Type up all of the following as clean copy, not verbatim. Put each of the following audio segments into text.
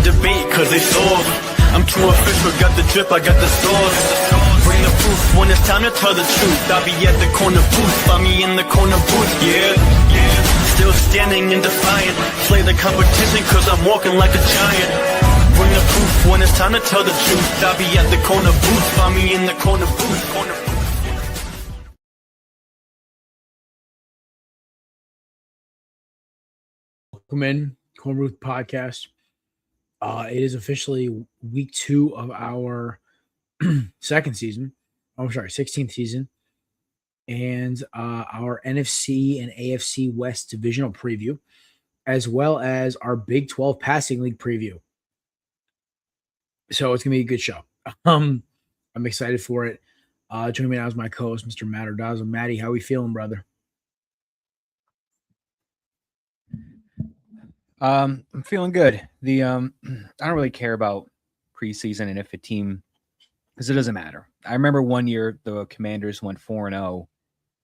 debate, cause they sold. I'm too official, got the drip, I got the sauce. Bring the proof when it's time to tell the truth. I'll be at the corner booth, find me in the corner booth, yeah. Still standing and defiant. Play the competition cause I'm walking like a giant. Bring the proof when it's time to tell the truth. I'll be at the corner booth, find me in the corner booth, corner booth. Welcome in, Corner Booth Podcast. It is officially week 2 of our second season. 16th season. And our NFC and AFC West divisional preview, as well as our Big 12 passing league preview. So it's going to be a good show. I'm excited for it. Joining me now is my co-host, Mr. Matt Mendoza. Matty, how we feeling, brother? I'm feeling good. I don't really care about preseason and if a team, because it doesn't matter. I remember one year the Commanders went 4-0.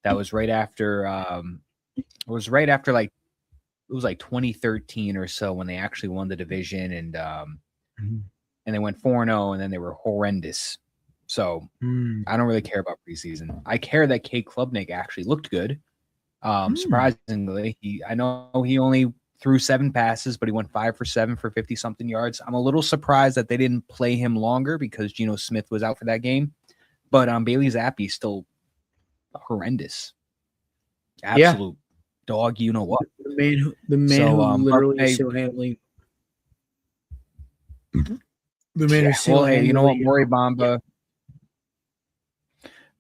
That was right after it was like 2013 or so when they actually won the division, and they went 4-0, and then they were horrendous. So I don't really care about preseason. I care that Kate Klubnik actually looked good. Surprisingly, I know he only threw 7 passes, but he went 5 for 7 for 50-something yards. I'm a little surprised that they didn't play him longer because Geno Smith was out for that game. But Bailey Zappi still horrendous. Absolute dog, you know what? The man who literally is still handling. The man who's still handling. You know what?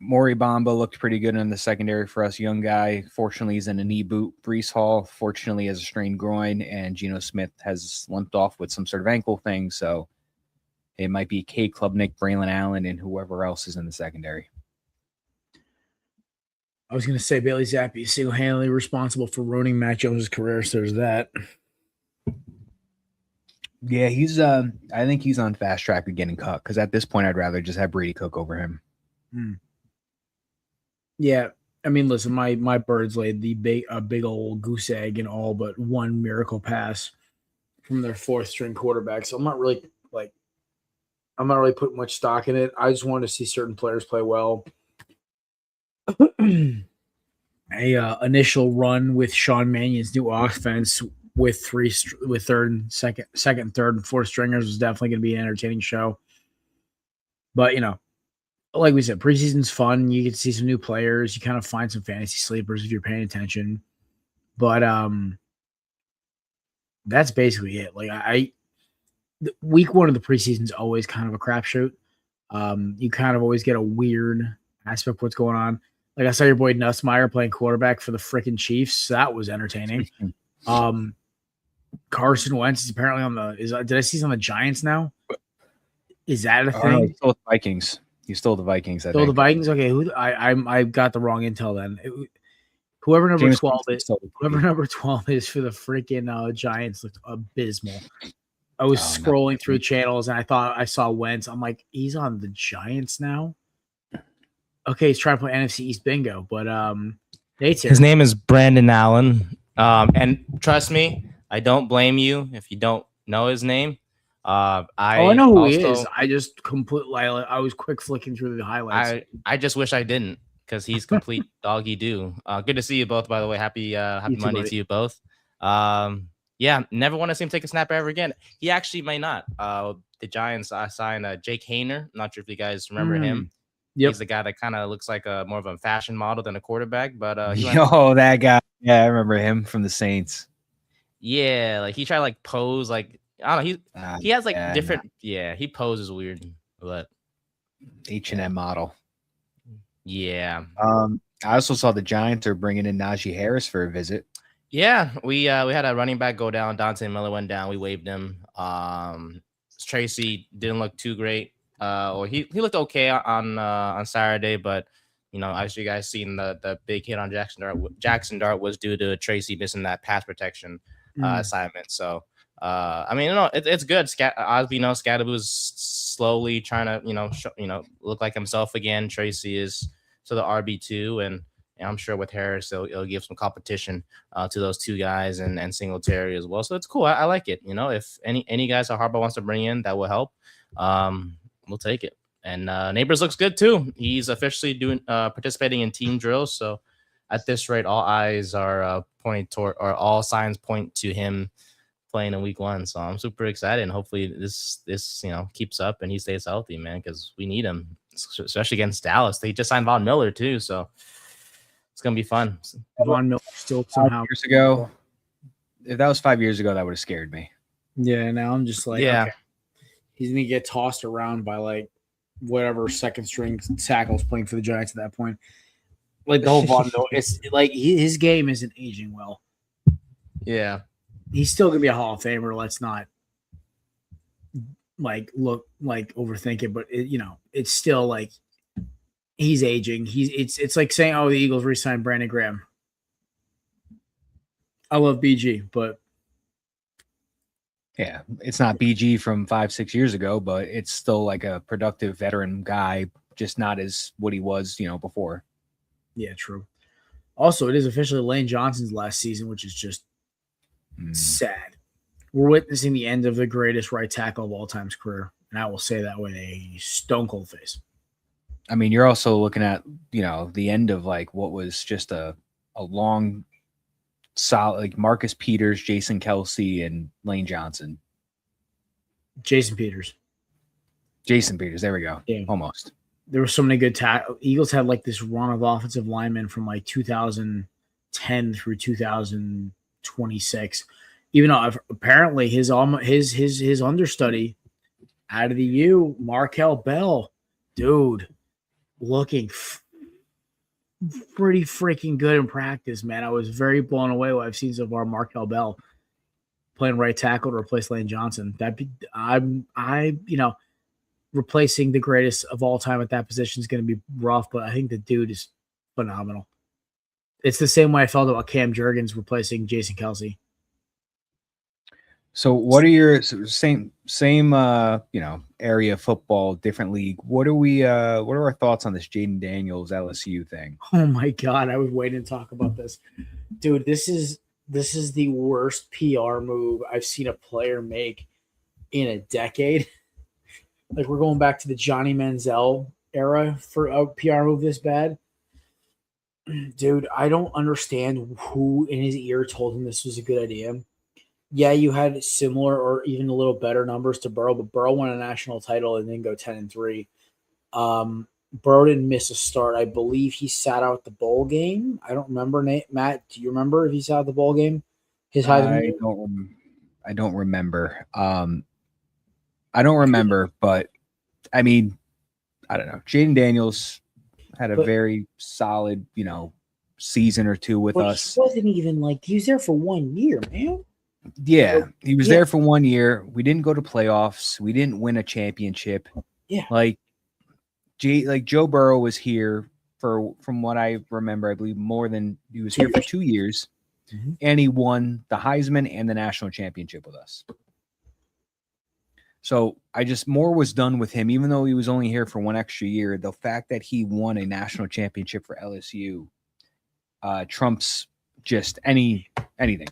Maury Bamba looked pretty good in the secondary for us. Young guy. Fortunately, he's in a knee boot. Breece Hall, fortunately, has a strained groin, and Geno Smith has limped off with some sort of ankle thing. So it might be Kate Klubnik, Braylon Allen, and whoever else is in the secondary. I was going to say Bailey Zappi is single-handedly responsible for ruining Mac Jones' career, so there's that. Yeah, he's. I think he's on fast track to getting cut because at this point, I'd rather just have Brady Cook over him. Yeah, I mean, listen, my Birds laid a big old goose egg in all but one miracle pass from their 4th-string quarterback. So I'm not really putting much stock in it. I just wanted to see certain players play well. Initial run with Sean Mannion's new offense with second, third, and 4th stringers was definitely going to be an entertaining show. But like we said, preseason's fun. You get to see some new players. You kind of find some fantasy sleepers if you're paying attention. But that's basically it. Like week 1 of the preseason is always kind of a crapshoot. You kind of always get a weird aspect of what's going on. Like I saw your boy Nussmeier playing quarterback for the freaking Chiefs. That was entertaining. Carson Wentz is apparently did I see he's on the Giants now? Is that a thing? He's still with the Vikings. He's still the Vikings. I think. The Vikings. Okay, I got the wrong intel then. Whoever number 12 is for the freaking Giants looked abysmal. I was scrolling through channels and I thought I saw Wentz. I'm like, he's on the Giants now. Okay, he's trying to play NFC East bingo, but his name is Brandon Allen. And trust me, I don't blame you if you don't know his name. I know who he is. I just completely I was quick flicking through the highlights. I just wish I didn't because he's complete doggy do. Good to see you both, by the way. Happy Monday to you both. Yeah, never want to see him take a snap ever again. He actually may not. The Giants signed Jake Hayner. I'm not sure if you guys remember him. Yep. He's the guy that kind of looks like more of a fashion model than a quarterback. But that guy. Yeah, I remember him from the Saints. Yeah, like he tried to like pose like I don't know. He has like different. No. Yeah, he poses weird, but H&M model. Yeah. I also saw the Giants are bringing in Najee Harris for a visit. Yeah, we had a running back go down. Dante Miller went down. We waived him. Tracy didn't look too great. Or he looked okay on Saturday, but as you guys seen, the big hit on Jackson Dart was due to Tracy missing that pass protection assignment. So it's good. Osby Scadaboo's slowly trying to look like himself again. Tracy is to the RB2, and And I'm sure with Harris, it'll give some competition to those two guys and Singletary as well. So it's cool. I like it. If any guys that Harbaugh wants to bring in that will help, we'll take it. And Neighbors looks good too. He's officially participating in team drills. So at this rate, all eyes are pointing toward, or all signs point to him playing in week 1. So I'm super excited, and hopefully this keeps up and he stays healthy, man, because we need him, especially against Dallas. They just signed Von Miller too, so it's gonna be fun. Von Miller still somehow years ago. If that was 5 years ago, that would have scared me. Yeah, now I'm just like, yeah, okay. He's gonna get tossed around by like whatever second string tackles playing for the Giants at that point. Like the whole Von Miller, it's like his game isn't aging well. Yeah. He's still gonna be a Hall of Famer. Let's not overthink it, but it's still like he's aging. It's like saying, "Oh, the Eagles re-signed Brandon Graham." I love BG, but yeah, it's not BG from 5-6 years ago, but it's still like a productive veteran guy, just not as what he was, before. Yeah, true. Also, it is officially Lane Johnson's last season, which is just sad. We're witnessing the end of the greatest right tackle of all time's career, and I will say that with a stone cold face. I mean, you're also looking at the end of like what was just a long, solid, like Marcus Peters, Jason Kelsey, and Lane Johnson. Jason Peters. There we go. Yeah. Almost. There were so many good Eagles had like this run of offensive linemen from like 2010 through 2026. Even though apparently his understudy out of the U, Markel Bell, dude, looking pretty freaking good in practice, man. I was very blown away what I've seen so far. Markel Bell playing right tackle to replace Lane Johnson. Replacing the greatest of all time at that position is going to be rough, but I think the dude is phenomenal. It's the same way I felt about Cam Jurgens replacing Jason Kelsey. So what are your same area of football, different league? What are our thoughts on this Jaden Daniels LSU thing? Oh my God. I was waiting to talk about this. Dude, this is the worst PR move I've seen a player make in a decade. Like, we're going back to the Johnny Manziel era for a PR move this bad. Dude, I don't understand who in his ear told him this was a good idea. Yeah, you had similar or even a little better numbers to Burrow, but Burrow won a national title and then go 10-3. Burrow didn't miss a start. I believe he sat out the bowl game. I don't remember. Matt, do you remember if he sat out the bowl game? I don't remember. I don't remember, but I mean, I don't know. Jaden Daniels had a very solid, season or two with us. He wasn't even he was there for 1 year, man. Yeah, he was there for 1 year. We didn't go to playoffs. We didn't win a championship. Yeah, Joe Burrow was here from what I remember, I believe he was here for 2 years, and he won the Heisman and the national championship with us. So more was done with him, even though he was only here for 1 extra year. The fact that he won a national championship for LSU trumps just anything.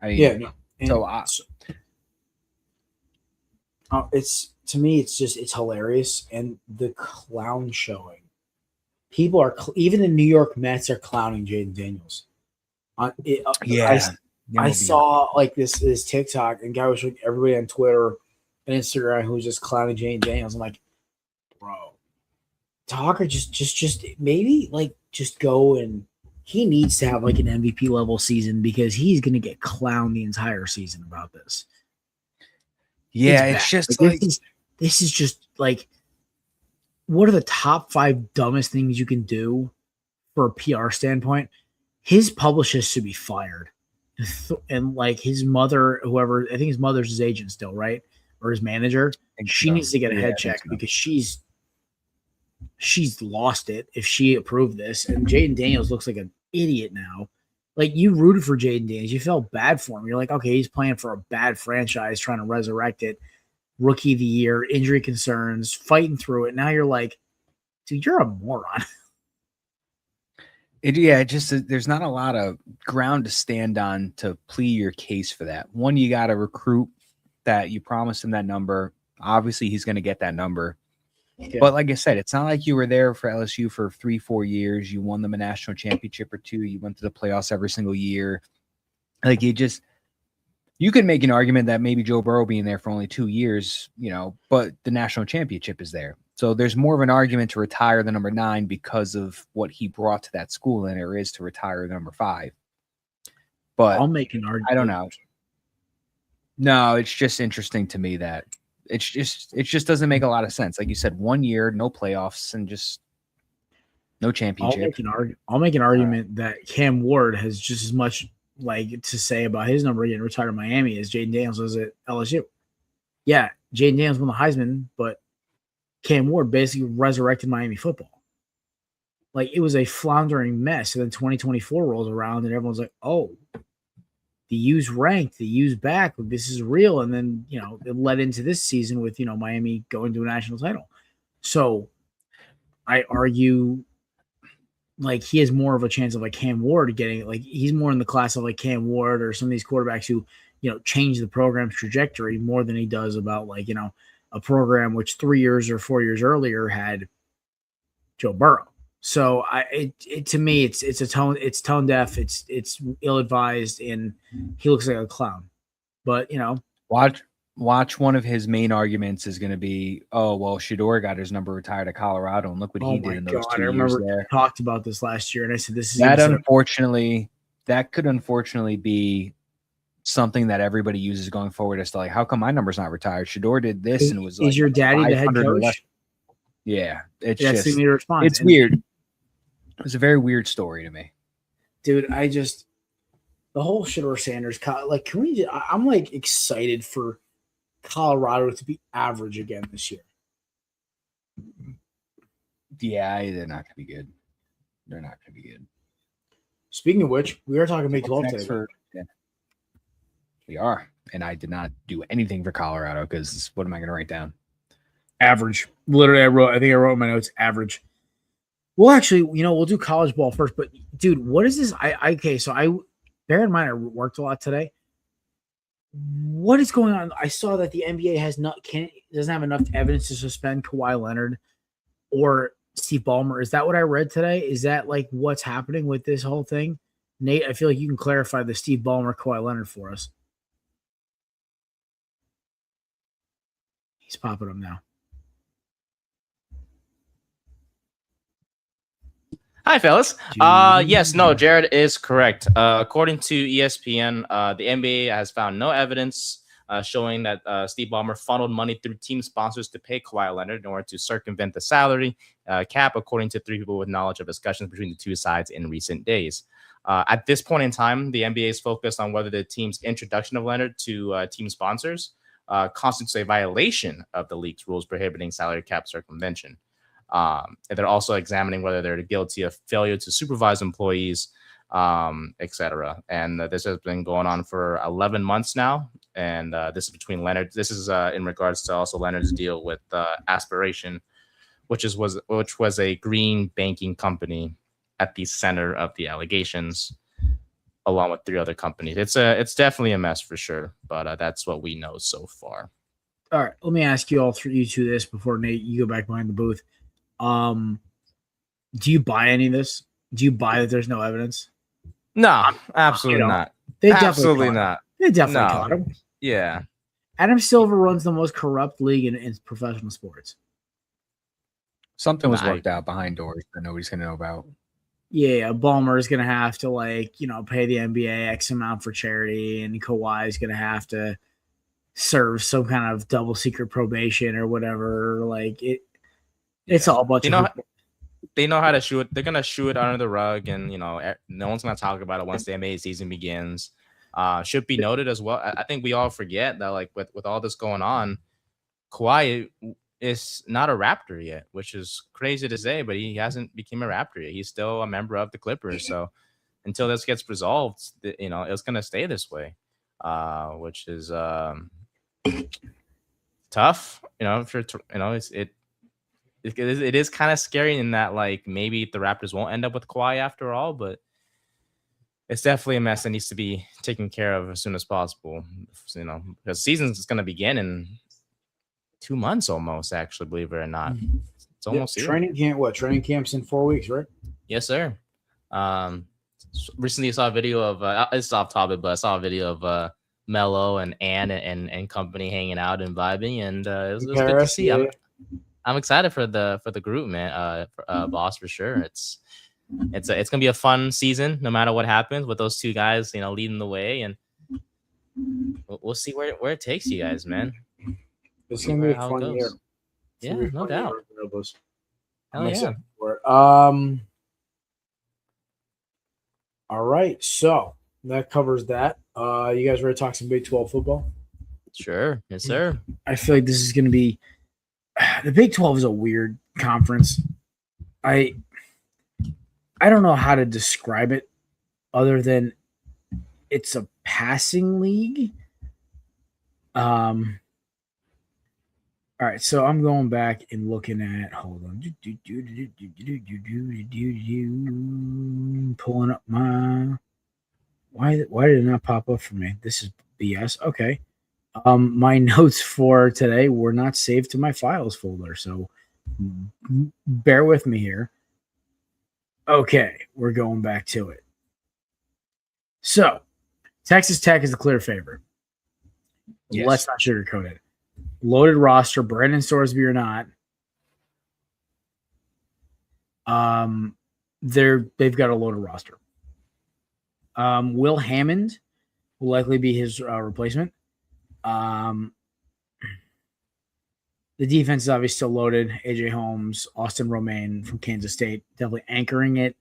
I mean, it's to me, it's hilarious, and the clown showing. People are even the New York Mets are clowning Jaden Daniels. I saw this TikTok, and guy was like everybody on Twitter and Instagram who was just clowning Jaden Daniels. I'm like, bro, Tucker just maybe just go, and he needs to have an MVP level season because he's going to get clowned the entire season about this. Yeah, it's just this is just what are the top 5 dumbest things you can do for a PR standpoint? His publicist should be fired. And his mother, whoever, I think his mother's his agent still, right? Or his manager. She needs to get a head check because she's lost it if she approved this. And Jaden Daniels looks like an idiot now. You rooted for Jaden Daniels. You felt bad for him. You're like, okay, he's playing for a bad franchise, trying to resurrect it. Rookie of the year, injury concerns, fighting through it. Now you're like, dude, you're a moron. There's not a lot of ground to stand on to plead your case for that. One, you got to recruit that you promised him that number. Obviously, he's going to get that number. Yeah. But like I said, it's not like you were there for LSU for 3-4 years. You won them a national championship or two. You went to the playoffs every single year. Like you could make an argument that maybe Joe Burrow being there for only 2 years, but the national championship is there. So there's more of an argument to retire the number 9 because of what he brought to that school than there is to retire the number 5. But I'll make an argument. I don't know. No, it's just interesting to me that it just doesn't make a lot of sense. Like you said, 1 year, no playoffs, and just no championship. I'll make an argument that Cam Ward has just as much to say about his number getting retired in Miami as Jaden Daniels was at LSU. Yeah, Jaden Daniels won the Heisman, but Cam Ward basically resurrected Miami football. It was a floundering mess. And then 2024 rolls around and everyone's like, oh, the U's ranked, the U's back, this is real. And then, it led into this season with, Miami going to a national title. So I argue he has more of a chance of Cam Ward getting it. He's more in the class of Cam Ward or some of these quarterbacks who, change the program's trajectory more than he does about a program which 3 years or 4 years earlier had Joe Burrow. So to me, it's tone deaf. It's ill advised, and he looks like a clown. But watch one of his main arguments is going to be, oh well, Shedeur got his number retired at Colorado, and look what he did in those 2 years there. I talked about this last year, and I said this is that could unfortunately be something that everybody uses going forward as to how come my number's not retired? Shedeur did this, and it was is your daddy the head coach? Yeah, that's the immediate response. It's weird. It's a very weird story to me, dude. The whole Shedeur Sanders, can we? I'm excited for Colorado to be average again this year. Yeah, they're not going to be good. They're not going to be good. Speaking of which, we are talking Big 12 today. We are, and I did not do anything for Colorado because what am I going to write down? Average. Literally, I think I wrote in my notes average. Well, actually, we'll do college ball first. But dude, what is this? So bear in mind I worked a lot today. What is going on? I saw that the NBA doesn't have enough evidence to suspend Kawhi Leonard or Steve Ballmer. Is that what I read today? Is that what's happening with this whole thing? Nate, I feel like you can clarify the Steve Ballmer Kawhi Leonard for us. He's popping up now. Hi, fellas. Yes, no, Jared is correct. According to ESPN, the NBA has found no evidence showing that Steve Ballmer funneled money through team sponsors to pay Kawhi Leonard in order to circumvent the salary cap, according to 3 people with knowledge of discussions between the two sides in recent days. At this point in time, the NBA is focused on whether the team's introduction of Leonard to team sponsors constitutes a violation of the league's rules prohibiting salary cap circumvention. And they're also examining whether they're guilty of failure to supervise employees, etc. And this has been going on for 11 months now. And this is between Leonard. This is in regards to also Leonard's deal with Aspiration, which was a green banking company at the center of the allegations, along with 3 other companies. It's definitely a mess for sure, but that's what we know so far. All right, let me ask you two this before Nate, you go back behind the booth. Do you buy any of this? Do you buy that there's no evidence? No, absolutely not. Absolutely not. They definitely caught him. Yeah. Adam Silver runs the most corrupt league in professional sports. Something was worked out behind doors that nobody's going to know about. Yeah, Ballmer is going to have to pay the NBA X amount for charity, and Kawhi is going to have to serve some kind of double secret probation or whatever. It's all a bunch of. They know how to shoot. They're gonna shoot it under the rug, and no one's gonna talk about it once the NBA season begins. Should be noted as well. I think we all forget that with all this going on, Kawhi is not a Raptor yet, which is crazy to say, but he hasn't become a Raptor yet. He's still a member of the Clippers. So until this gets resolved, it's gonna stay this way, which is tough. it is kind of scary in that like maybe the Raptors won't end up with Kawhi after all, but it's definitely a mess that needs to be taken care of as soon as possible. You know, because season's going to begin in 2 months almost. Actually, believe it or not, it's almost here. Training camp. What training camp's in 4 weeks, right? Yes, sir. Recently I saw a video of it's off topic, but I saw a video of Mello and Ann and company hanging out and vibing, and it was good to see. Yeah. I'm excited for the group, man. Boss, for sure. It's gonna be a fun season, no matter what happens with those two guys, you know, leading the way, and we'll see where it takes you guys, man. It's gonna be a fun year. Yeah, no doubt. I'm excited for it. All right, so that covers that. You guys ready to talk some Big 12 football? Sure, yes, sir. I feel like this is going to be the Big 12 is a weird conference. I don't know how to describe it other than it's a passing league. All right, so I'm going back and looking at. Hold on, pulling up my. Why did it not pop up for me? This is BS. Okay, my notes for today were not saved to my files folder, so bear with me here. Okay, we're going back to it. So, Texas Tech is the clear favorite. Yes. Let's not sugarcoat it. Loaded roster, Brandon Sorsby or not. They've got a loaded roster. Will Hammond will likely be his replacement. The defense is obviously still loaded. AJ Holmes, Austin Romaine from Kansas State, definitely anchoring it.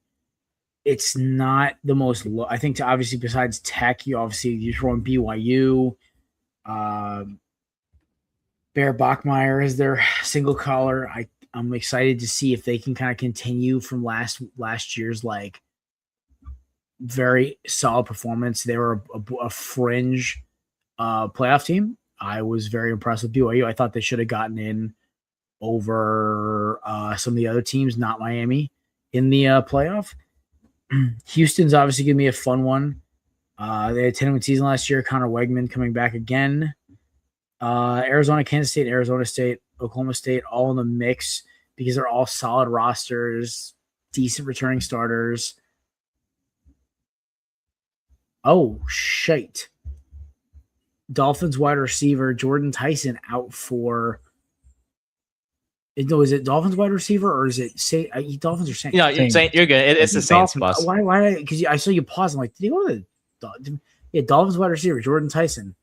It's not the most. I think obviously besides Tech, you throw in BYU. Bear Bachmeier is their single collar. I'm excited to see if they can kind of continue from last year's like very solid performance. They were a fringe playoff team. I was very impressed with BYU. I thought they should have gotten in over some of the other teams, not Miami, in the playoff. Houston's obviously going to be a fun one. They had a 10-win season last year. Connor Wegman coming back again. Arizona, Kansas State, Arizona State, Oklahoma State, all in the mix because they're all solid rosters, decent returning starters. Oh, shit. Dolphins wide receiver Jordan Tyson out for. No, is it Dolphins wide receiver or is it Dolphins or Saints? No, you're saying you're good. It's the Saints bus. Why? Because I saw you pause. I'm like, did he go to the Dolphins wide receiver Jordan Tyson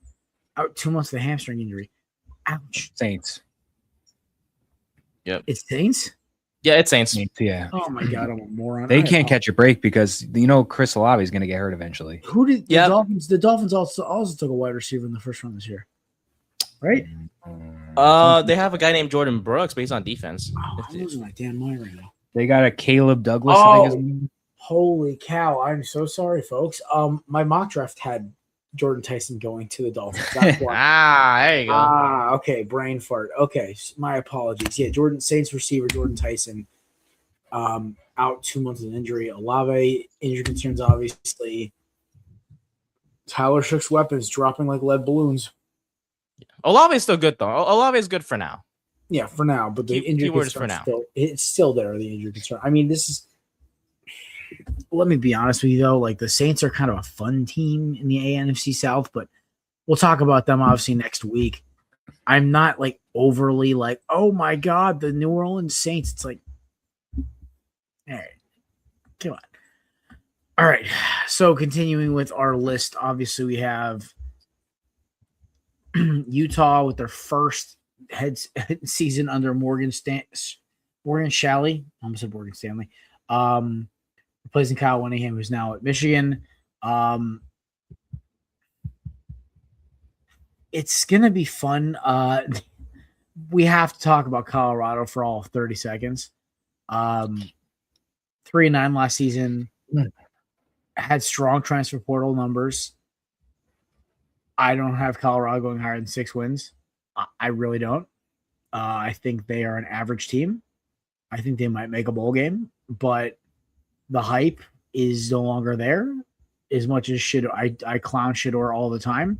out 2 months with a hamstring injury? Ouch. Saints. Yep. It's Saints? Yeah, it's Saints. Yeah. Oh my god, I'm a moron. They can't catch a break because Chris Olave is going to get hurt eventually. Who did the Dolphins? The Dolphins also took a wide receiver in the first round this year, right? They have a guy named Jordan Brooks, but he's on defense. Oh, I'm losing my damn mind right now. They got a Caleb Douglas. Oh, I think his name. Holy cow! I'm so sorry, folks. My mock draft had Jordan Tyson going to the Dolphins. That's why. There you go. Okay, brain fart. Okay, my apologies. Yeah, Saints receiver Jordan Tyson, out 2 months with an injury. Olave injury concerns, obviously. Tyler Shook's weapons dropping like lead balloons. Olave is still good though. Olave is good for now. Yeah, for now, but the injury concern for now. It's still there. The injury concern. I mean, this is. Let me be honest with you though. Like the Saints are kind of a fun team in the NFC South, but we'll talk about them obviously next week. I'm not like overly like, oh my god, the New Orleans Saints. It's like, all right, come on. All right, so continuing with our list, obviously we have Utah with their first head season under Morgan Shalley. I almost said Morgan Stanley. Replacing Kyle Whittingham, who's now at Michigan. It's going to be fun. We have to talk about Colorado for all of 30 seconds. 3-9 last season. Had strong transfer portal numbers. I don't have Colorado going higher than 6 wins. I really don't. I think they are an average team. I think they might make a bowl game, but the hype is no longer there. As much as I clown Shedeur all the time.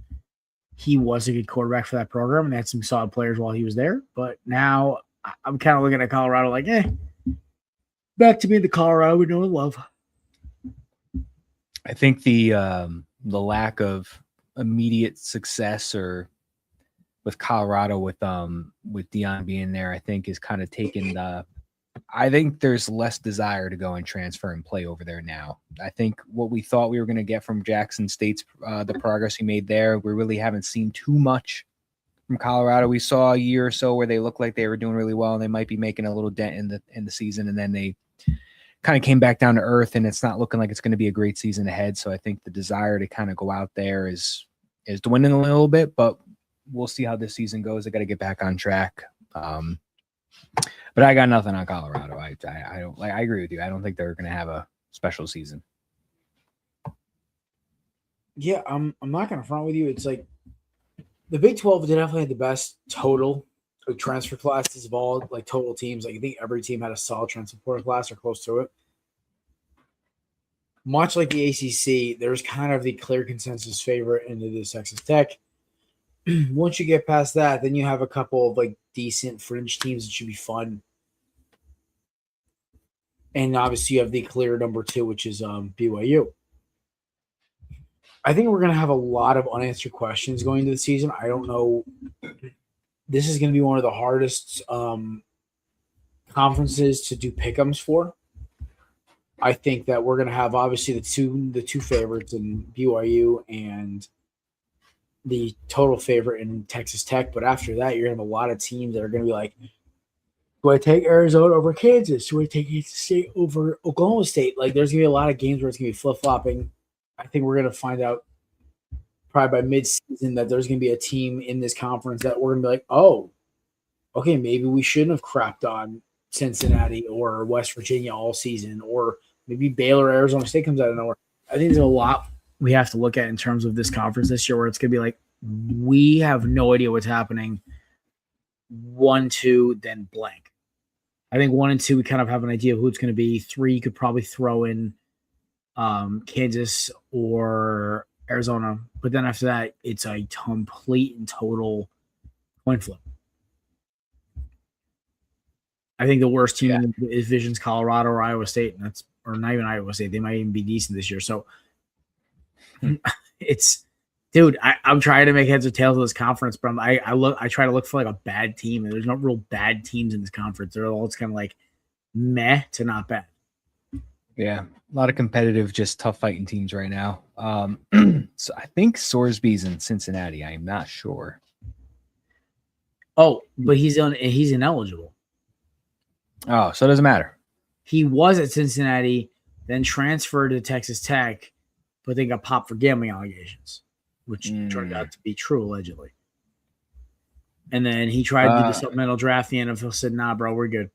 He was a good quarterback for that program, and they had some solid players while he was there. But now I'm kind of looking at Colorado like, back to being the Colorado we know and love. I think the lack of immediate success or with Colorado with Deion being there, I think is kind of taken I think there's less desire to go and transfer and play over there now. I think what we thought we were going to get from Jackson State's the progress he made there, we really haven't seen too much from Colorado. We saw a year or so where they looked like they were doing really well and they might be making a little dent in the season, and then they kind of came back down to earth, and it's not looking like it's going to be a great season ahead. So I think the desire to kind of go out there is dwindling a little bit, but we'll see how this season goes. They got to get back on track. But I got nothing on Colorado. I don't I agree with you. I don't think they're going to have a special season. Yeah, I'm not going to front with you. It's like the Big 12 did definitely have the best total of transfer classes of all like total teams. Like I think every team had a solid transfer portal class or close to it. Much like the ACC, there's kind of the clear consensus favorite into this Texas Tech. Once you get past that, then you have a couple of like decent fringe teams that should be fun. And obviously you have the clear number 2, which is BYU. I think we're going to have a lot of unanswered questions going into the season. I don't know. This is going to be one of the hardest conferences to do pick'ems for. I think that we're going to have obviously the two favorites in BYU and the total favorite in Texas Tech. But after that, you're going to have a lot of teams that are going to be like, do I take Arizona over Kansas? Do I take Kansas State over Oklahoma State? Like, there's going to be a lot of games where it's going to be flip-flopping. I think we're going to find out probably by mid-season that there's going to be a team in this conference that we're going to be like, oh, okay, maybe we shouldn't have crapped on Cincinnati or West Virginia all season, or maybe Baylor, Arizona State comes out of nowhere. I think there's a lot we have to look at in terms of this conference this year where it's going to be like, we have no idea what's happening. 1, 2, then blank. I think 1 and 2, we kind of have an idea of who it's going to be. 3, you could probably throw in Kansas or Arizona. But then after that, it's a complete and total coin flip. I think the worst team in the division's Colorado or Iowa State, and or not even Iowa State. They might even be decent this year. So it's, dude, I'm trying to make heads or tails of this conference, but I try to look for like a bad team, and there's no real bad teams in this conference. They're all kind of like meh to not bad. Yeah, a lot of competitive, just tough fighting teams right now. So I think Sorsby's in Cincinnati. I am not sure. Oh, but he's ineligible. Oh, so it doesn't matter. He was at Cincinnati, then transferred to Texas Tech, but they got popped for gambling allegations, which turned out to be true, allegedly. And then he tried to do the supplemental draft. The NFL said, nah, bro, we're good.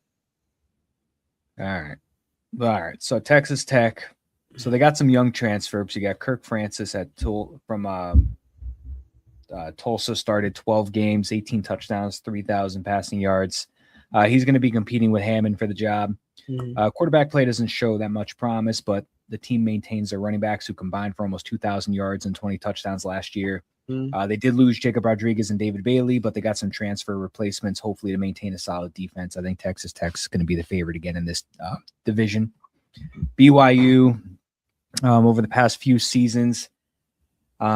All right. So Texas Tech. So they got some young transfers. You got Kirk Francis from Tulsa, started 12 games, 18 touchdowns, 3,000 passing yards. He's going to be competing with Hammond for the job. Quarterback play doesn't show that much promise, but the team maintains their running backs who combined for almost 2,000 yards and 20 touchdowns last year. They did lose Jacob Rodriguez and David Bailey, but they got some transfer replacements, hopefully to maintain a solid defense. I think Texas Tech's going to be the favorite again in this division. BYU, over the past few seasons,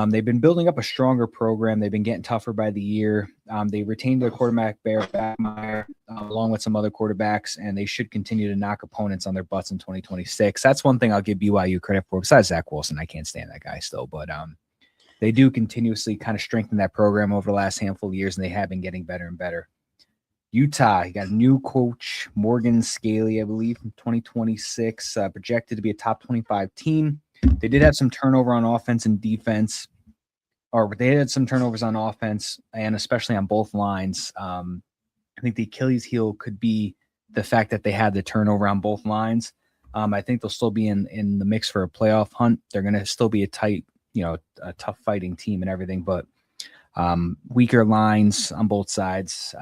they've been building up a stronger program. They've been getting tougher by the year. They retained their quarterback, Bear Backmeyer, along with some other quarterbacks, and they should continue to knock opponents on their butts in 2026. That's one thing I'll give BYU credit for. Besides Zach Wilson, I can't stand that guy still, but they do continuously kind of strengthen that program over the last handful of years, and they have been getting better and better. Utah, you got a new coach, Morgan Scaley, I believe, from 2026, projected to be a top 25 team. They did have some turnover on offense and defense, or they had some turnovers on offense and especially on both lines. I think the Achilles heel could be the fact that they had the turnover on both lines. I think they'll still be in the mix for a playoff hunt. They're going to still be a tight, a tough fighting team and everything, but weaker lines on both sides.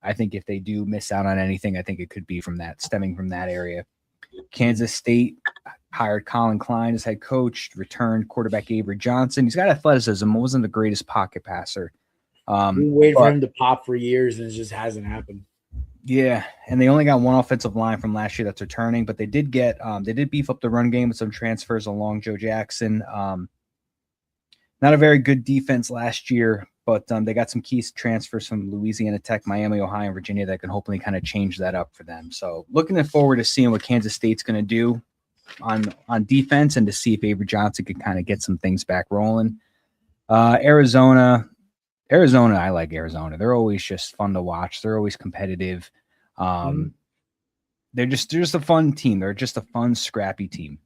I think if they do miss out on anything, I think it could be stemming from that area. Kansas State hired Colin Klein as head coach, returned quarterback Avery Johnson. He's got athleticism, wasn't the greatest pocket passer. We waited for him to pop for years, and it just hasn't happened. Yeah, and they only got one offensive line from last year that's returning, but they did beef up the run game with some transfers along Joe Jackson. Not a very good defense last year, but they got some key transfers from Louisiana Tech, Miami, Ohio, and Virginia that can hopefully kind of change that up for them. So looking forward to seeing what Kansas State's going to do on defense and to see if Avery Johnson can kind of get some things back rolling. Arizona, I like Arizona. They're always just fun to watch. They're always competitive. They're just a fun team. They're just a fun, scrappy team.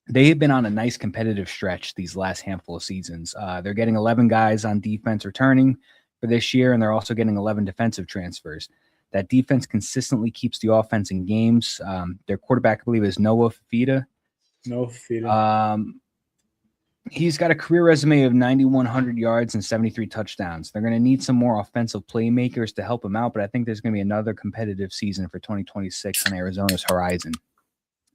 They have been on a nice competitive stretch these last handful of seasons. They're getting 11 guys on defense returning for this year, and they're also getting 11 defensive transfers. That defense consistently keeps the offense in games. Their quarterback, I believe, is Noah Fifita. He's got a career resume of 9,100 yards and 73 touchdowns. They're going to need some more offensive playmakers to help him out, but I think there's going to be another competitive season for 2026 on Arizona's horizon.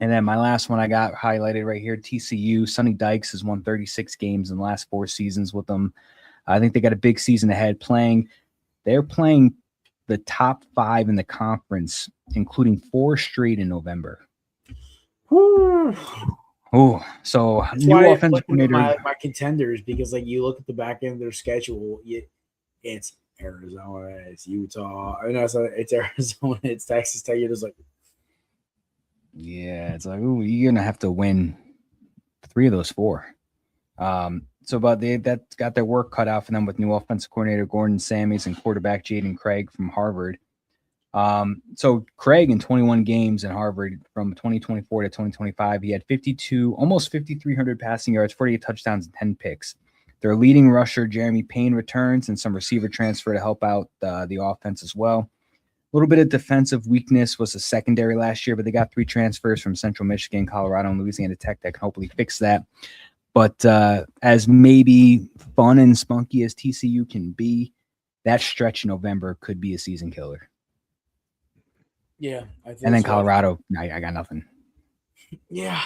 And then my last one I got highlighted right here, TCU. Sonny Dykes has won 36 games in the last 4 seasons with them. I think they got a big season ahead They're playing the top 5 in the conference, including 4 straight in November. Oh, so that's new why offensive coordinator. My contenders, because like you look at the back end of their schedule, it's Arizona, it's Utah. I know it's Arizona, it's Texas Tech. You're just like, yeah, it's like, ooh, you're gonna have to win 3 of those 4. But that's got their work cut out for them with new offensive coordinator Gordon Sammies and quarterback Jaden Craig from Harvard. So Craig in 21 games in Harvard from 2024 to 2025, he had almost 5,300 passing yards, 48 touchdowns, and 10 picks. Their leading rusher, Jeremy Payne, returns, and some receiver transfer to help out the offense as well. A little bit of defensive weakness was the secondary last year, but they got 3 transfers from Central Michigan, Colorado, and Louisiana Tech that can hopefully fix that. But as maybe fun and spunky as TCU can be, that stretch in November could be a season killer. yeah. I think And then Colorado, I got nothing. Yeah,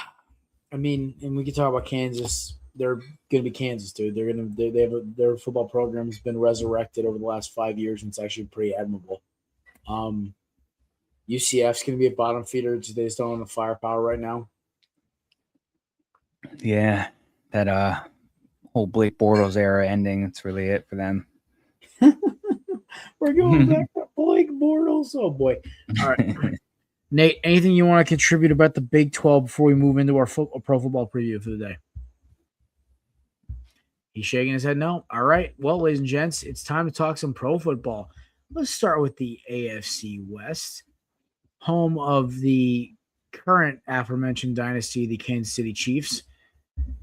I mean, and we can talk about Kansas. They're going to be Kansas, dude. They have their football program has been resurrected over the last 5 years, and it's actually pretty admirable. UCF's going to be a bottom feeder. They just don't have the firepower right now. Yeah, that whole Blake Bortles era ending. That's really it for them. We're going back to Blake Bortles. Oh boy! All right, Nate. Anything you want to contribute about the Big 12 before we move into our pro football preview for the day? He's shaking his head no. All right. Well, ladies and gents, it's time to talk some pro football. Let's start with the AFC West, home of the current aforementioned dynasty, the Kansas City Chiefs.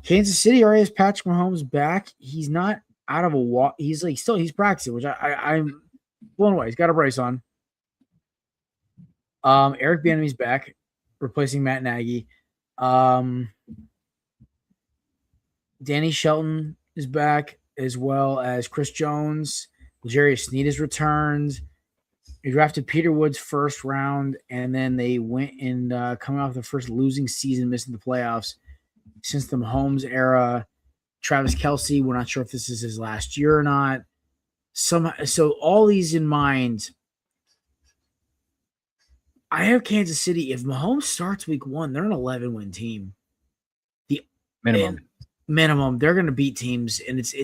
Kansas City already has Patrick Mahomes back. He's not out of a walk. He's practicing, which I'm blown away. He's got a brace on. Eric Bieniemy's back, replacing Matt Nagy. Danny Shelton is back, as well as Chris Jones. L'Jarius Sneed has returned. They drafted Peter Woods first round, and then they went and coming off the first losing season, missing the playoffs since the Mahomes era. Travis Kelce, we're not sure if this is his last year or not. So all these in mind, I have Kansas City. If Mahomes starts week 1, they're an 11-win team. The minimum. They're going to beat teams, and it's.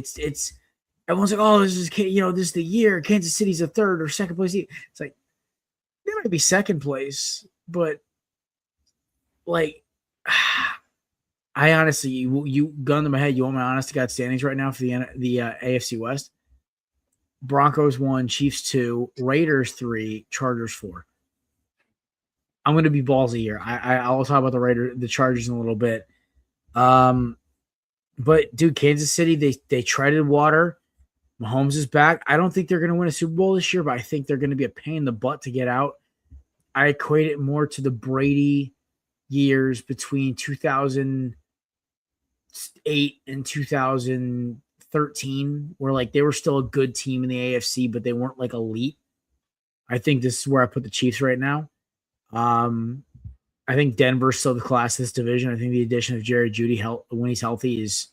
Everyone's like, oh, this is the year. Kansas City's a 3rd or 2nd place. It's like they might be 2nd place, but like, I honestly, you gun to my head. You want my honest to God standings right now for the AFC West? Broncos 1, Chiefs 2, Raiders 3, Chargers 4. I'm going to be ballsy here. I'll talk about the Chargers in a little bit. But dude, Kansas City, they treaded water. Mahomes is back. I don't think they're going to win a Super Bowl this year, but I think they're going to be a pain in the butt to get out. I equate it more to the Brady years between 2008 and 2013, where like they were still a good team in the AFC, but they weren't like elite. I think this is where I put the Chiefs right now. I think Denver's still the class of this division. I think the addition of Jerry Jeudy when he's healthy is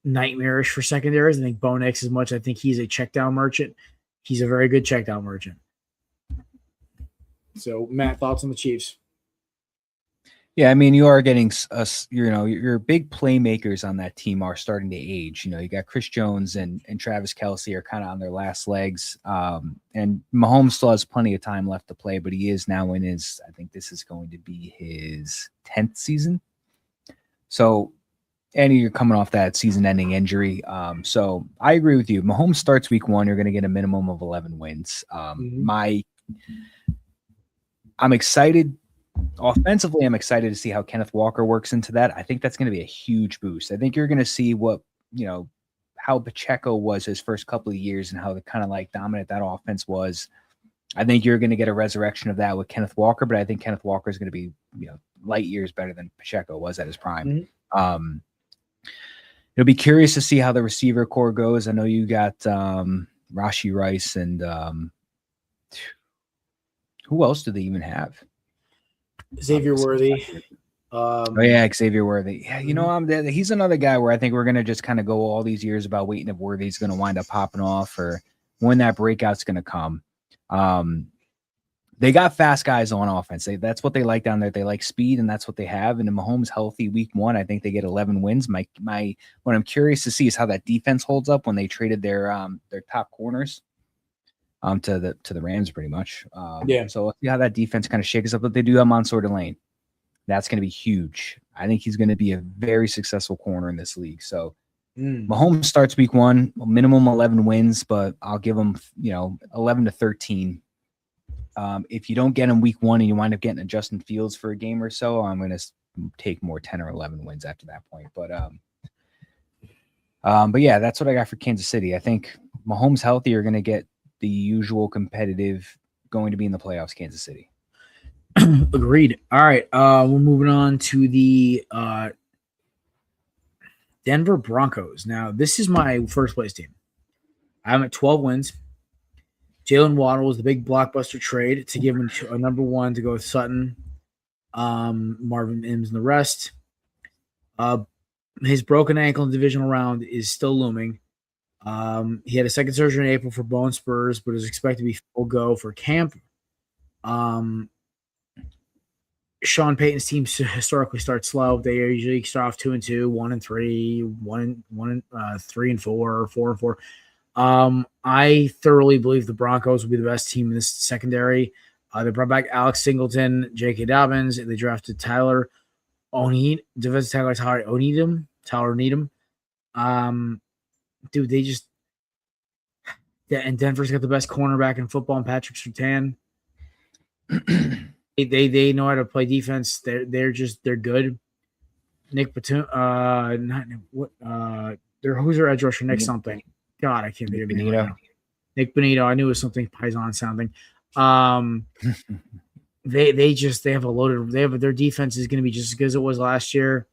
nightmarish for secondaries. I think Bo Nix as much. I think he's a check down merchant. He's a very good check down merchant. So, Matt, thoughts on the Chiefs? Yeah, I mean, you are getting us, your big playmakers on that team are starting to age. You got Chris Jones and Travis Kelce are kind of on their last legs. And Mahomes still has plenty of time left to play, but he is now in I think this is going to be his 10th season. So, and you're coming off that season-ending injury. So I agree with you. Mahomes starts week 1, you're going to get a minimum of 11 wins. I'm excited. Offensively, I'm excited to see how Kenneth Walker works into that. I think that's going to be a huge boost. I think you're going to see how Pacheco was his first couple of years and how the kind of like dominant that offense was. I think you're going to get a resurrection of that with Kenneth Walker, but I think Kenneth Walker is going to be, light years better than Pacheco was at his prime. Mm-hmm. It'll be curious to see how the receiver core goes. I know you got Rashee Rice and who else do they even have? Xavier Worthy. Xavier Worthy. Yeah, he's another guy where I think we're going to just kind of go all these years about waiting if Worthy's going to wind up popping off or when that breakout's going to come. They got fast guys on offense. That's what they like down there. They like speed, and that's what they have. And in Mahomes healthy week 1, I think they get 11 wins. What I'm curious to see is how that defense holds up when they traded their top corners to the Rams pretty much. So we'll see how that defense kind of shakes up. But they do have Mansour Delane. That's going to be huge. I think he's going to be a very successful corner in this league. So Mahomes starts week 1, minimum 11 wins, but I'll give him 11 to 13. If you don't get him week 1 and you wind up getting a Justin Fields for a game or so, I'm going to take more 10 or 11 wins after that point. But yeah, that's what I got for Kansas City. I think Mahomes healthy are going to get the usual competitive going to be in the playoffs, Kansas City. Agreed. All right. We're moving on to the Denver Broncos. Now, this is my first place team. I'm at 12 wins. Jalen Waddle was the big blockbuster trade to give him a number 1 to go with Sutton, Marvin Mims, and the rest. His broken ankle in the divisional round is still looming. He had a second surgery in April for bone spurs, but is expected to be full go for camp. Sean Payton's teams historically start slow. They usually start off 2-2, 1-3, 3-4, 4-4. I thoroughly believe the Broncos will be the best team in this secondary. They brought back Alex Singleton, J.K. Dobbins, and they drafted Tyler Needham. Dude, and Denver's got the best cornerback in football, and Patrick Surtain. They know how to play defense. They're good. Nick Batum, who's their edge rusher? Nick something. God, I can't think of it. Right, Nick Benito. I knew it was something Paisan sounding. They have a loaded. Their defense is going to be just as good as it was last year.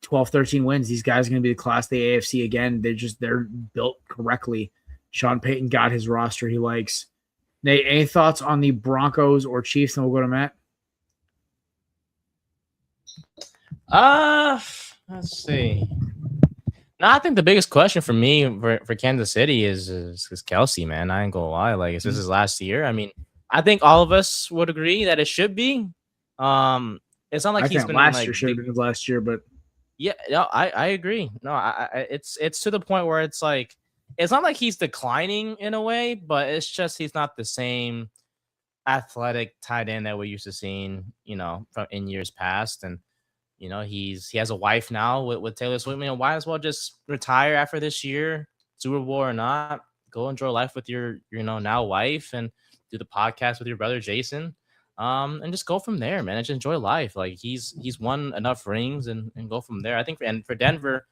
12, 13 wins. These guys are going to be the class of the AFC again. They're built correctly. Sean Payton got his roster he likes. Nate, any thoughts on the Broncos or Chiefs? And we'll go to Matt. Let's see. No, I think the biggest question for me for Kansas City is Kelce, man. I ain't gonna lie. Like, this is his last year. I mean, I think all of us would agree that it should be. It's not like he's been last year should have been last year, but yeah, no, I agree. No, it's to the point where it's like it's not like he's declining in a way, but it's just he's not the same athletic tight end that we're used to seeing, from in years past. And he has a wife now with Taylor Swift. Why as well just retire after this year, Super Bowl or not, go enjoy life with your now wife and do the podcast with your brother Jason. And just go from there, man. And just enjoy life. Like he's won enough rings and go from there. I think, and for Denver,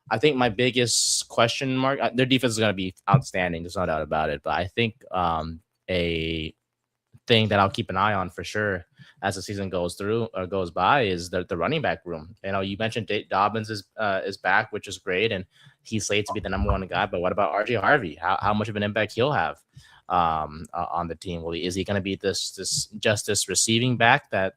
I think my biggest question mark, their defense is going to be outstanding. There's no doubt about it. But I think a thing that I'll keep an eye on for sure as the season goes by is the running back room. You mentioned Dobbins is back, which is great, and he's slated to be the number 1 guy. But what about RJ Harvey? How much of an impact he'll have? on the team. Is he going to be this receiving back that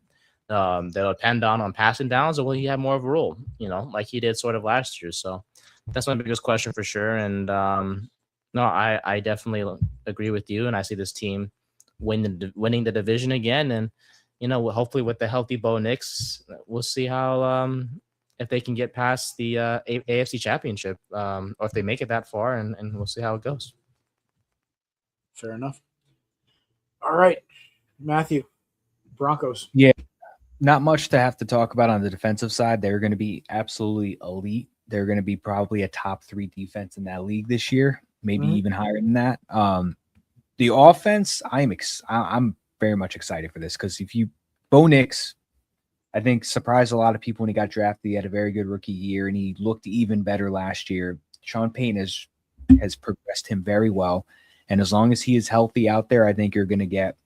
that'll depend on passing downs, or will he have more of a role, like he did sort of last year? So that's my biggest question for sure. And no, I definitely agree with you, and I see this team winning the division again. And hopefully with the healthy Bo Nix, we'll see how if they can get past the AFC Championship, or if they make it that far, and we'll see how it goes. Fair enough. All right, Matthew, Broncos. Yeah, not much to have to talk about on the defensive side. They're going to be absolutely elite. They're going to be probably a top 3 defense in that league this year, maybe even higher than that. The offense, I'm very much excited for this, because Bo Nix, I think, surprised a lot of people when he got drafted. He had a very good rookie year, and he looked even better last year. Sean Payton has progressed him very well, and as long as he is healthy out there, I think you're going to get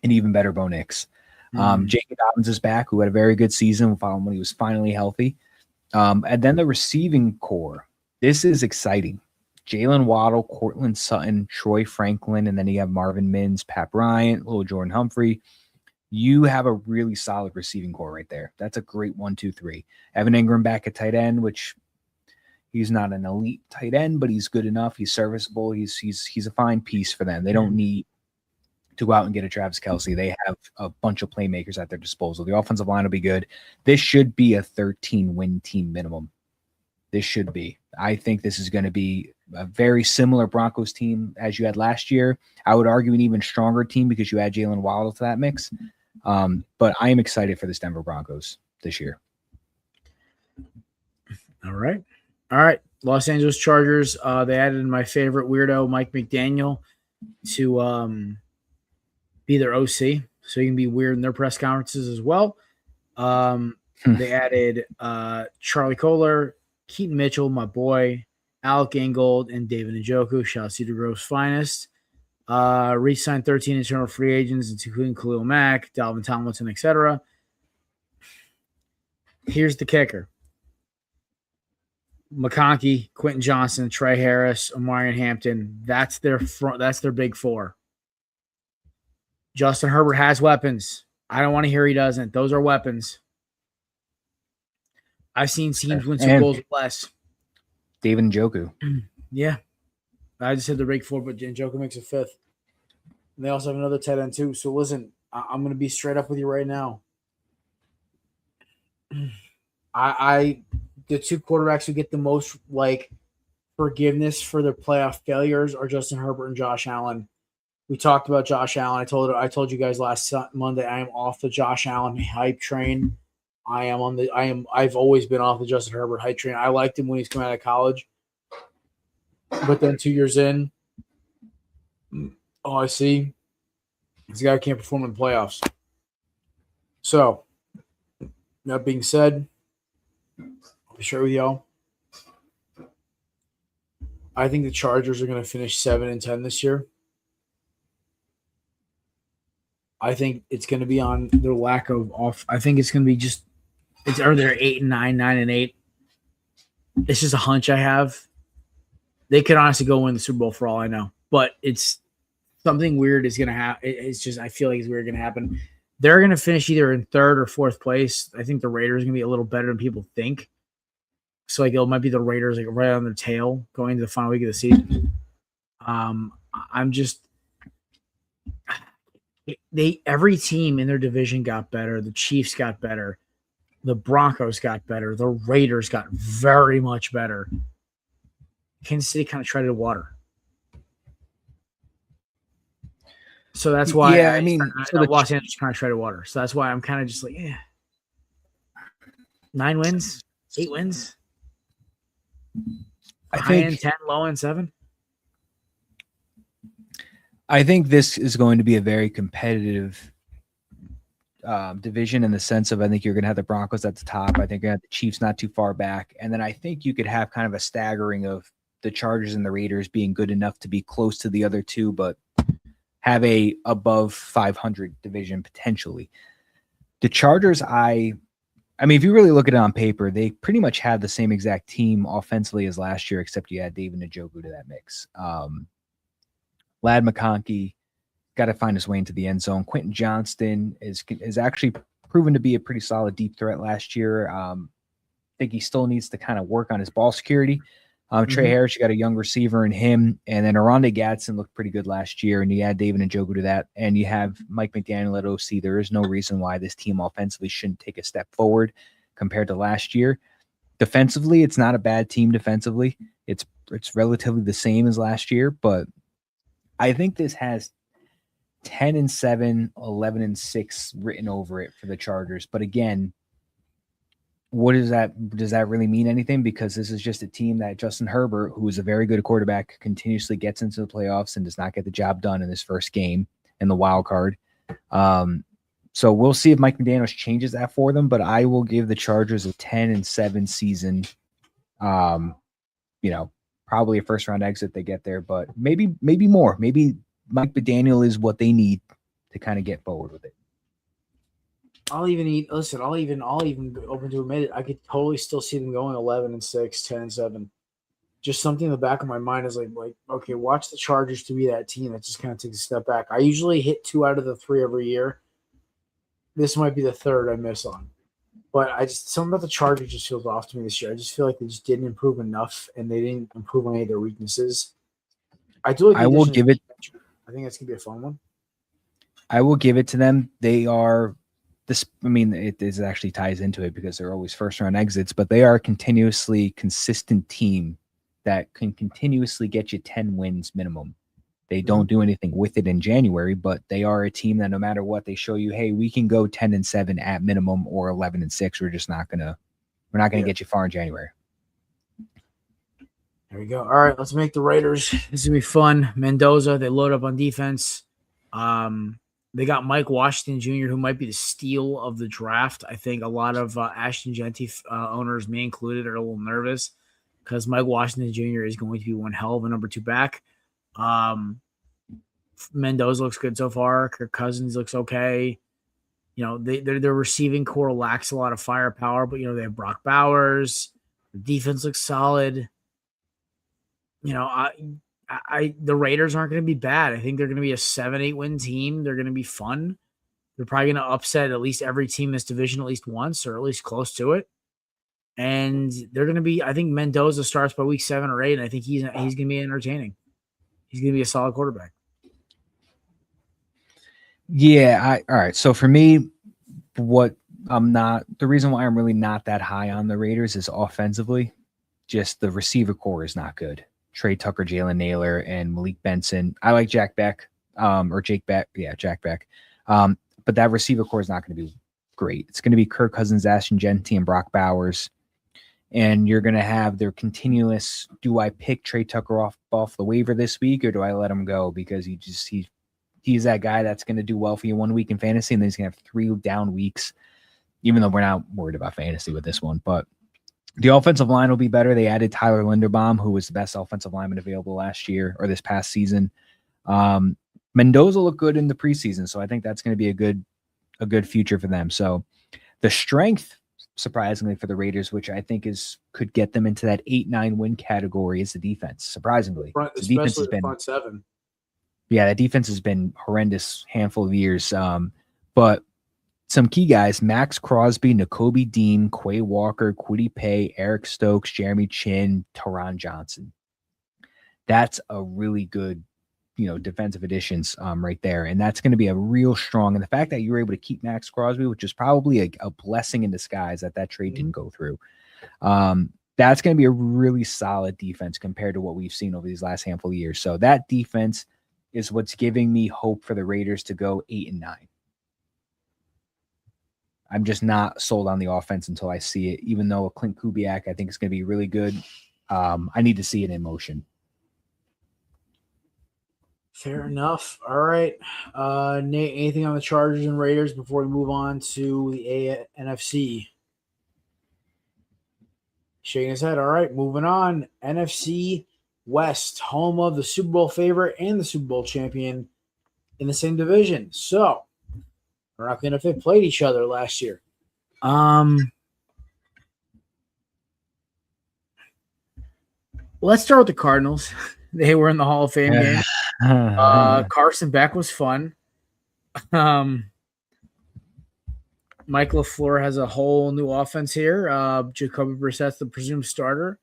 an even better Bo Nix. J.K. Dobbins is back, who had a very good season when he was finally healthy. And then the receiving core. This is exciting. Jalen Waddle, Cortland Sutton, Troy Franklin, and then you have Marvin Mims, Pat Bryant, little Jordan Humphrey. You have a really solid receiving core right there. That's a great 1, 2, 3. Evan Ingram back at tight end, which he's not an elite tight end, but he's good enough. He's serviceable. He's a fine piece for them. They don't need to go out and get a Travis Kelce. They have a bunch of playmakers at their disposal. The offensive line will be good. This should be a 13-win team minimum. This should be. I think this is going to be a very similar Broncos team as you had last year. I would argue an even stronger team because you add Jalen Waddle to that mix. But I am excited for this Denver Broncos this year. All right. Los Angeles Chargers. They added my favorite weirdo, Mike McDaniel, to be their OC, so he can be weird in their press conferences as well. They added Charlie Kohler, Keaton Mitchell, my boy, Alec Ingold, and David Njoku. Shout out to Cedar Grove's finest. Re-signed 13 internal free agents, including Khalil Mack, Dalvin Tomlinson, etc. Here's the kicker. McConkey, Quentin Johnson, Trey Harris, Omarion Hampton. That's their front. That's their big 4. Justin Herbert has weapons. I don't want to hear he doesn't. Those are weapons. I've seen teams win Super Bowls with less. David Njoku. Yeah. I just said the big 4, but Njoku makes a 5th. And they also have another tight end too. So listen, I'm going to be straight up with you right now. The 2 quarterbacks who get the most forgiveness for their playoff failures are Justin Herbert and Josh Allen. We talked about Josh Allen. I told you guys last Monday I am off the Josh Allen hype train. I've always been off the Justin Herbert hype train. I liked him when he's coming out of college. But then 2 years in, I see this guy can't perform in the playoffs. So, that being said, I'll be sure with y'all. I think the Chargers are going to finish 7-10 this year. I think it's going to be on their lack of off. I think it's going to be or they're 8-9, 9-8. It's just a hunch I have. They could honestly go win the Super Bowl for all I know, but it's something weird is going to happen. It's just, I feel like it's weird going to happen. They're going to finish either in 3rd or 4th place. I think the Raiders are going to be a little better than people think. So it might be the Raiders right on their tail going into the final week of the season. Every team in their division got better. The Chiefs got better. The Broncos got better. The Raiders got very much better. Kansas City kind of treaded water. So that's why Los Angeles kind of treaded water. So that's why I'm kind of just 9 wins, 8 wins. High end 10, low end 7. I think this is going to be a very competitive division in the sense of I think you're going to have the Broncos at the top. I think you're going to have the Chiefs not too far back. And then I think you could have kind of a staggering of the Chargers and the Raiders being good enough to be close to the other two, but have a above 500 division potentially. The Chargers, I mean, if you really look at it on paper, they pretty much had the same exact team offensively as last year, except you add David Njoku to that mix. Lad McConkey got to find his way into the end zone. Quentin Johnston is actually proven to be a pretty solid deep threat last year. I think he still needs to kind of work on his ball security. Trey Harris, you got a young receiver in him, and then Aronde Gadsden looked pretty good last year, and you add David Njoku to that, and you have Mike McDaniel at OC. There is no reason why this team offensively shouldn't take a step forward compared to last year. Defensively, it's not a bad team defensively. It's relatively the same as last year, but I think this has 10-7, 11-6 written over it for the Chargers. But again, what is that? Does that really mean anything? Because this is just a team that Justin Herbert, who is a very good quarterback, continuously gets into the playoffs and does not get the job done in this first game in the wild card. So we'll see if Mike McDaniel changes that for them, but I will give the Chargers a 10-7 season. Probably a first round exit they get there, but maybe more. Maybe Mike McDaniel is what they need to kind of get forward with it. I'll even open to admit it. I could totally still see them going 11-6, 10-7. Just something in the back of my mind is like, okay, watch the Chargers to be that team that just kind of takes a step back. I usually hit 2 out of the 3 every year. This might be the 3rd I miss on. But something about the Chargers just feels off to me this year. I just feel like they just didn't improve enough, and they didn't improve on any of their weaknesses. I will give it. I think that's gonna be a fun one. I will give it to them. They are this. I mean, it actually ties into it because they're always first round exits, but they are a continuously consistent team that can continuously get you 10 wins minimum. They don't do anything with it in January, but they are a team that no matter what, they show you, hey, we can go 10-7 at minimum or 11-6. We're not gonna get you far in January. There we go. All right, let's make the Raiders. This is gonna be fun. Mendoza, they load up on defense. They got Mike Washington Jr., who might be the steal of the draft. I think a lot of Ashton Genty owners, me included, are a little nervous because Mike Washington Jr. is going to be one hell of a number 2 back. Mendoza looks good so far. Kirk Cousins looks okay. Their receiving core lacks a lot of firepower, but they have Brock Bowers. The defense looks solid. The Raiders aren't going to be bad. I think they're going to be a 7-8 win team. They're going to be fun. They're probably going to upset at least every team in this division at least once, or at least close to it. And they're going to be. I think Mendoza starts by week 7 or 8, and I think he's going to be entertaining. He's going to be a solid quarterback. Yeah. All right. So for me, the reason why I'm really not that high on the Raiders is offensively, just the receiver core is not good. Trey Tucker, Jalen Naylor, and Malik Benson. I like Jack Beck, or Jake Beck. Yeah, Jack Beck. But that receiver core is not going to be great. It's going to be Kirk Cousins, Ashton Genty, and Brock Bowers. And you're going to have their continuous, do I pick Trey Tucker off the waiver this week, or do I let him go? Because he's that guy that's going to do well for you 1 week in fantasy, and then he's going to have 3 down weeks, even though we're not worried about fantasy with this one. But the offensive line will be better. They added Tyler Linderbaum, who was the best offensive lineman available last year or this past season. Mendoza looked good in the preseason, so I think that's going to be a good future for them. So the strength, surprisingly, for the Raiders, which I think could get them into that 8-9 win category, is the defense. Surprisingly, the defense has been front 7. Yeah, that defense has been horrendous handful of years. But some key guys: Max Crosby, Nakobe Dean, Quay Walker, Kwity Paye, Eric Stokes, Jeremy Chin, Taron Johnson. That's a really good, defensive additions right there. And that's going to be a real strong. And the fact that you were able to keep Max Crosby, which is probably a blessing in disguise that trade didn't go through. That's going to be a really solid defense compared to what we've seen over these last handful of years. So that defense is what's giving me hope for the Raiders to go 8-9. I'm just not sold on the offense until I see it, even though Klint Kubiak, I think, is going to be really good. I need to see it in motion. Fair enough. All right. Nate, anything on the Chargers and Raiders before we move on to the NFC? Shaking his head. All right, moving on. NFC West, home of the Super Bowl favorite and the Super Bowl champion in the same division. So, Rock and NFL played each other last year. Let's start with the Cardinals. They were in the Hall of Fame game. Carson Beck was fun. Mike LaFleur has a whole new offense here. Jacoby Brissett's the presumed starter.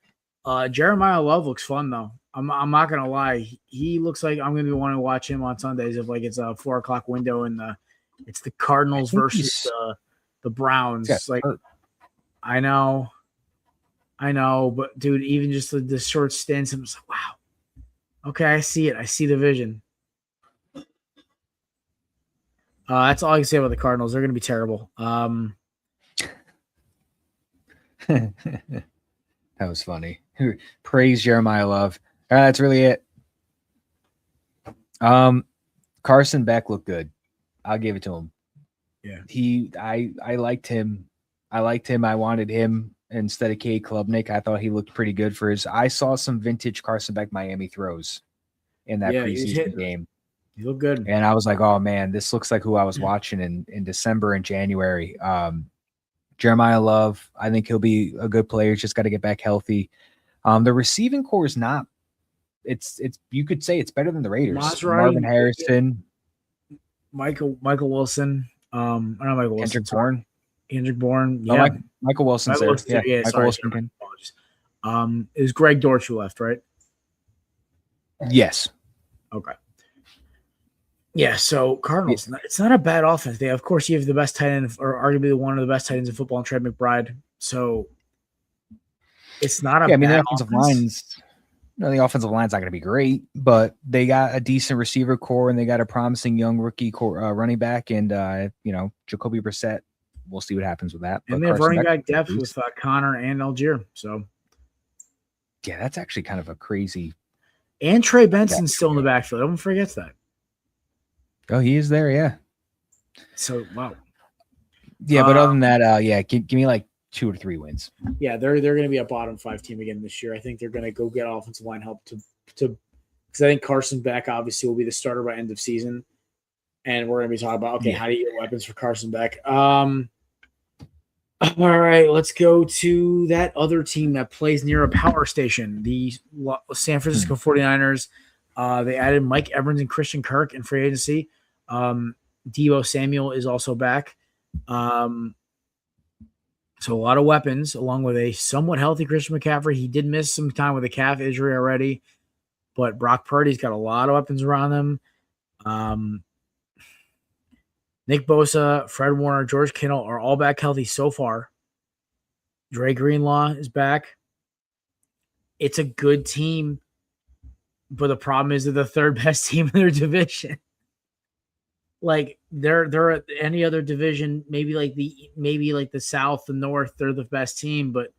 Jeremiah Love looks fun though. I'm not gonna lie. He looks like I'm gonna be wanting to watch him on Sundays if like it's a 4:00 window and it's the Cardinals versus the Browns. Like hurt. I know, but dude, even just the short stints, I'm just like, wow. Okay, I see it. I see the vision. That's all I can say about the Cardinals. They're going to be terrible. That was funny. Praise Jeremiah Love. That's really it. Carson Beck looked good. I'll give it to him. Yeah. I liked him. I wanted him instead of Cade Klubnik. I thought he looked pretty good for his. I saw some vintage Carson Beck Miami throws in that preseason game. He looked good. And I was like, oh man, this looks like who I was watching in December and January. Jeremiah Love, I think he'll be a good player. Just got to get back healthy. The receiving core is not. It's you could say it's better than the Raiders. Maserati, Marvin Harrison, Michael Wilson, not Michael Wilson. Kendrick Bourne. Yeah, Michael Wilson's there. Yeah, Michael Wilson. It was Greg Dortch who left, right? Yes. Okay. Yeah, so Cardinals, it's not a bad offense. Of course, you have the best tight end, or arguably one of the best tight ends in football, Trey McBride. So it's not a bad the offensive line's the offensive line's not going to be great, but they got a decent receiver core and they got a promising young rookie running back, and Jacoby Brissett. We'll see what happens with that. And they have running back depth with Connor and Algier. So yeah, that's actually kind of a crazy. And Trey Benson's still in the backfield. Everyone forgets that. Oh, he is there, yeah. So wow. Yeah, but other than that, give me like 2 or 3 wins. Yeah, they're going to be a bottom 5 team again this year. I think they're going to go get offensive line help to because I think Carson Beck obviously will be the starter by end of season, and we're going to be talking about how do you get weapons for Carson Beck. All right, let's go to that other team that plays near a power station, the San Francisco 49ers. They added Mike Evans and Christian Kirk in free agency. Deebo Samuel is also back. So a lot of weapons, along with a somewhat healthy Christian McCaffrey. He did miss some time with a calf injury already, but Brock Purdy's got a lot of weapons around him. Nick Bosa, Fred Warner, George Kittle are all back healthy so far. Dre Greenlaw is back. It's a good team, but the problem is they're the third best team in their division. Like they're at any other division, maybe like the South, the North, they're the best team. But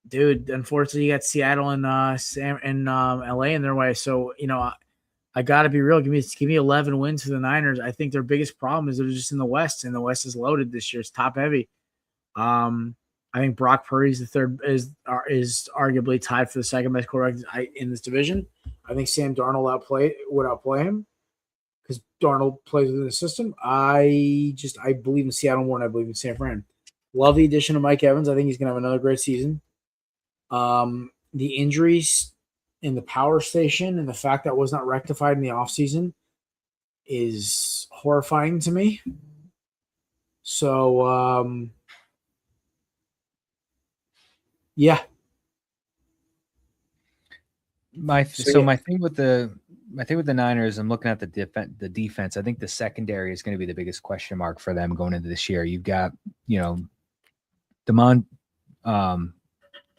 dude, unfortunately, you got Seattle and LA in their way. So I got to be real. Give me 11 wins for the Niners. I think their biggest problem is they're just in the West, and the West is loaded this year. It's top heavy. I think Brock Purdy's the third is arguably tied for the second best quarterback in this division. I think Sam Darnold would outplay him because Darnold plays within the system. I believe in Seattle more than I believe in San Fran. Love the addition of Mike Evans. I think he's going to have another great season. The injuries in the power station and the fact that it was not rectified in the offseason is horrifying to me. So, yeah. My thing with the Niners, I'm looking at the defense. I think the secondary is going to be the biggest question mark for them going into this year. You've got,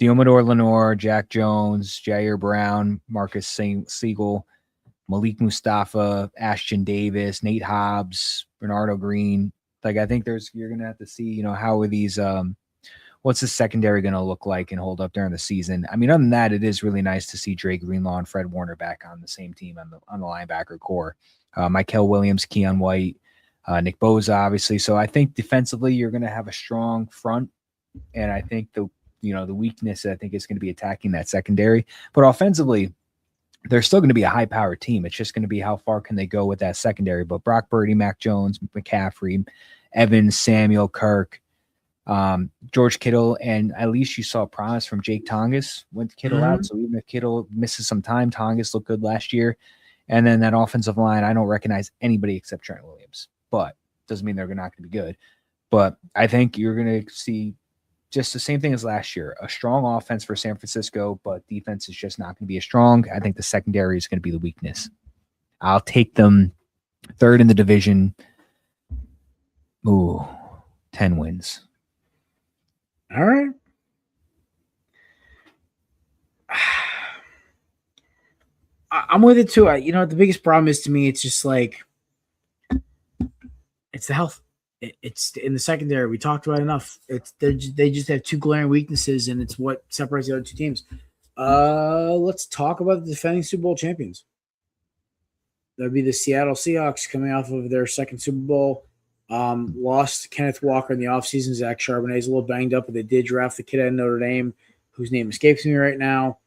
Diomedor Lenore, Jack Jones, Jair Brown, Marcus Siegel, Malik Mustafa, Ashton Davis, Nate Hobbs, Bernardo Green. Like, I think you're going to have to see, how are these, what's the secondary going to look like and hold up during the season? I mean, other than that, it is really nice to see Dre Greenlaw and Fred Warner back on the same team on the linebacker core. Mykel Williams, Keon White, Nick Bosa, obviously. So I think defensively, you're going to have a strong front. And I think the weakness, I think, is going to be attacking that secondary. But offensively, they're still going to be a high-powered team. It's just going to be how far can they go with that secondary. But Brock Purdy, Mac Jones, McCaffrey, Evans, Samuel, Kirk, George Kittle, and at least you saw promise from Jake Tongas went Kittle out. So even if Kittle misses some time, Tongas looked good last year. And then that offensive line, I don't recognize anybody except Trent Williams, but doesn't mean they're not going to be good. But I think you're going to see just the same thing as last year, a strong offense for San Francisco, but defense is just not going to be as strong. I think the secondary is going to be the weakness. I'll take them third in the division. Ooh, 10 wins. All right. I'm with it too. The biggest problem is to me, it's just like, it's the health. It's in the secondary. We talked about it enough. They just have two glaring weaknesses, and it's what separates the other two teams. Let's talk about the defending Super Bowl champions. That'd be the Seattle Seahawks coming off of their second Super Bowl. Lost Kenneth Walker in the offseason. Zach Charbonnet's a little banged up, but they did draft the kid at Notre Dame, whose name escapes me right now,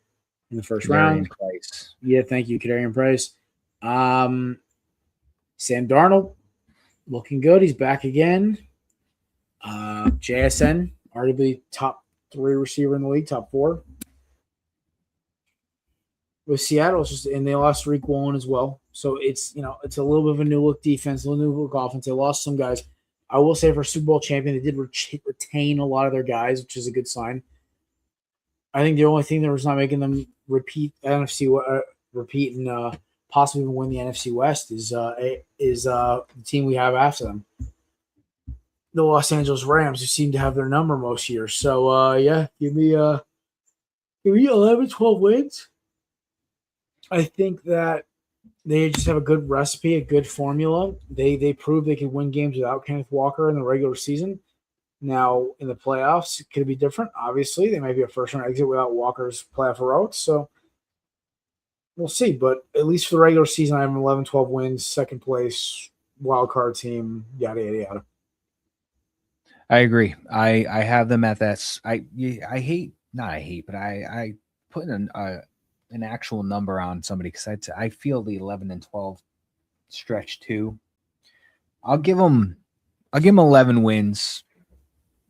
in the first round. Price. Yeah, thank you, Kadarian Price. Sam Darnold, looking good. He's back again. JSN, arguably top 3 receiver in the league, top 4. With Seattle, it's just, and they lost Tariq Woolen as well. So it's a little bit of a new look defense, a little new look offense. They lost some guys. I will say for Super Bowl champion, they did retain a lot of their guys, which is a good sign. I think the only thing that was not making them repeat NFC repeat and possibly even win the NFC West is the team we have after them, the Los Angeles Rams, who seem to have their number most years. So give me 11, 12 wins. I think that they just have a good recipe, a good formula. They proved they could win games without Kenneth Walker in the regular season. Now, in the playoffs, it could be different. Obviously, they might be a first-round exit without Walker's playoff heroics. So we'll see. But at least for the regular season, I have 11, 12 wins, second place, wild card team, yada, yada, yada. I agree. I have them at that. I put in an actual number on somebody because I feel the 11 and 12 stretch too. I'll give them 11 wins.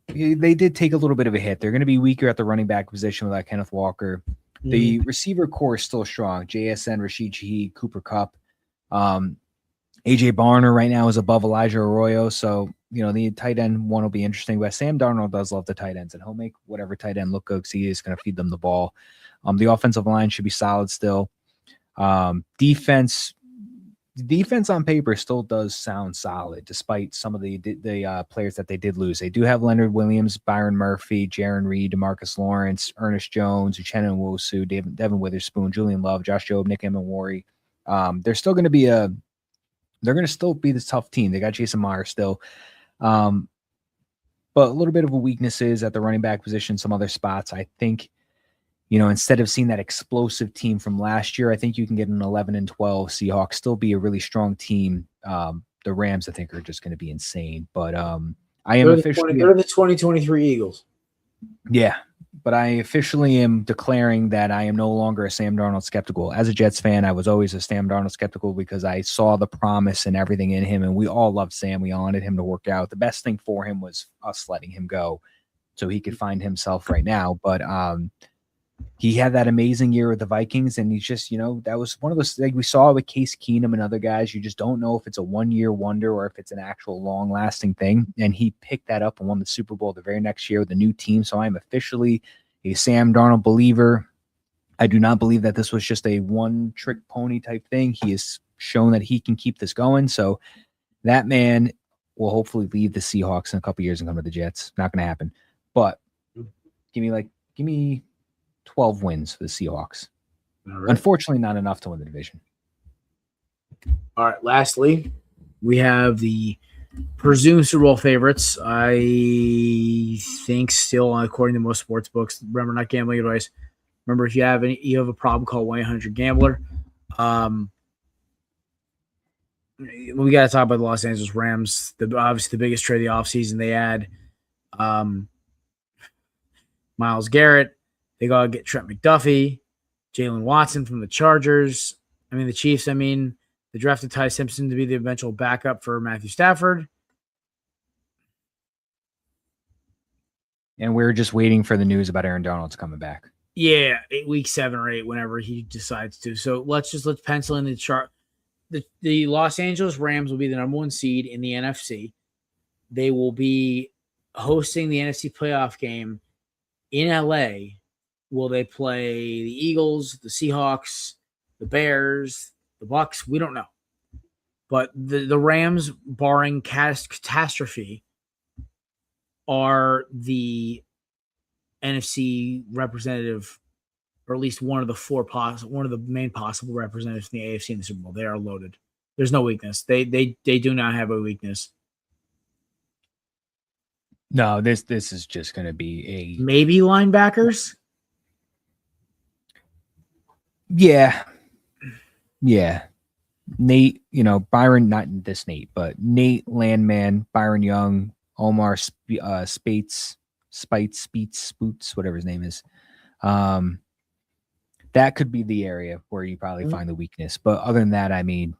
They did take a little bit of a hit. They're going to be weaker at the running back position without Kenneth Walker. The receiver core is still strong. JSN, Rashid Shaheed, Cooper Kupp. AJ Barner right now is above Elijah Arroyo. So, the tight end one will be interesting. But Sam Darnold does love the tight ends, and he'll make whatever tight end look good because he is going to feed them the ball. The offensive line should be solid still. Defense on paper still does sound solid, despite some of the players that they did lose. They do have Leonard Williams, Byron Murphy, Jaron Reed, DeMarcus Lawrence, Ernest Jones, Uchenna Nwosu, Devin Witherspoon, Julian Love, Josh Jobe, Nick Emmanwori. They're still going to be the tough team. They got Jason Meyer still. But a little bit of a weakness is at the running back position, some other spots. I think, instead of seeing that explosive team from last year, I think you can get an 11 and 12 Seahawks, still be a really strong team. The Rams, I think, are just going to be insane. But they're the 2023 Eagles. Yeah, but I officially am declaring that I am no longer a Sam Darnold skeptical. As a Jets fan, I was always a Sam Darnold skeptical because I saw the promise and everything in him, and we all loved Sam. We all wanted him to work out. The best thing for him was us letting him go so he could find himself right now. But he had that amazing year with the Vikings, and he's just, that was one of those things we saw with Case Keenum and other guys. You just don't know if it's a one-year wonder or if it's an actual long-lasting thing. And he picked that up and won the Super Bowl the very next year with a new team. So I'm officially a Sam Darnold believer. I do not believe that this was just a one-trick pony type thing. He has shown that he can keep this going. So that man will hopefully leave the Seahawks in a couple years and come to the Jets. Not going to happen. But give me 12 wins for the Seahawks. Right. Unfortunately, not enough to win the division. All right. Lastly, we have the presumed Super Bowl favorites. I think still, according to most sports books, remember, not gambling advice. Remember, if you have a problem, call 1-800-GAMBLER. We got to talk about the Los Angeles Rams. Obviously, the biggest trade of the offseason. They had Myles Garrett. They got to get Trent McDuffie, Jalen Watson from the Chiefs. They drafted Ty Simpson to be the eventual backup for Matthew Stafford. And we're just waiting for the news about Aaron Donald's coming back. Yeah, week 7 or 8, whenever he decides to. So let's pencil in the chart. The Los Angeles Rams will be the number 1 seed in the NFC. They will be hosting the NFC playoff game in LA. Will they play the Eagles, the Seahawks, the Bears, the Bucks? We don't know. But the Rams, barring catastrophe, are the NFC representative, or at least one of the main possible representatives in the AFC in the Super Bowl. They are loaded. There's no weakness. They do not have a weakness. No, this is just going to be maybe linebackers. Yeah. Nate, Byron, not this Nate, but Nate Landman, Byron Young, Omar Spoots, whatever his name is. That could be the area where you probably find the weakness. But other than that, I mean,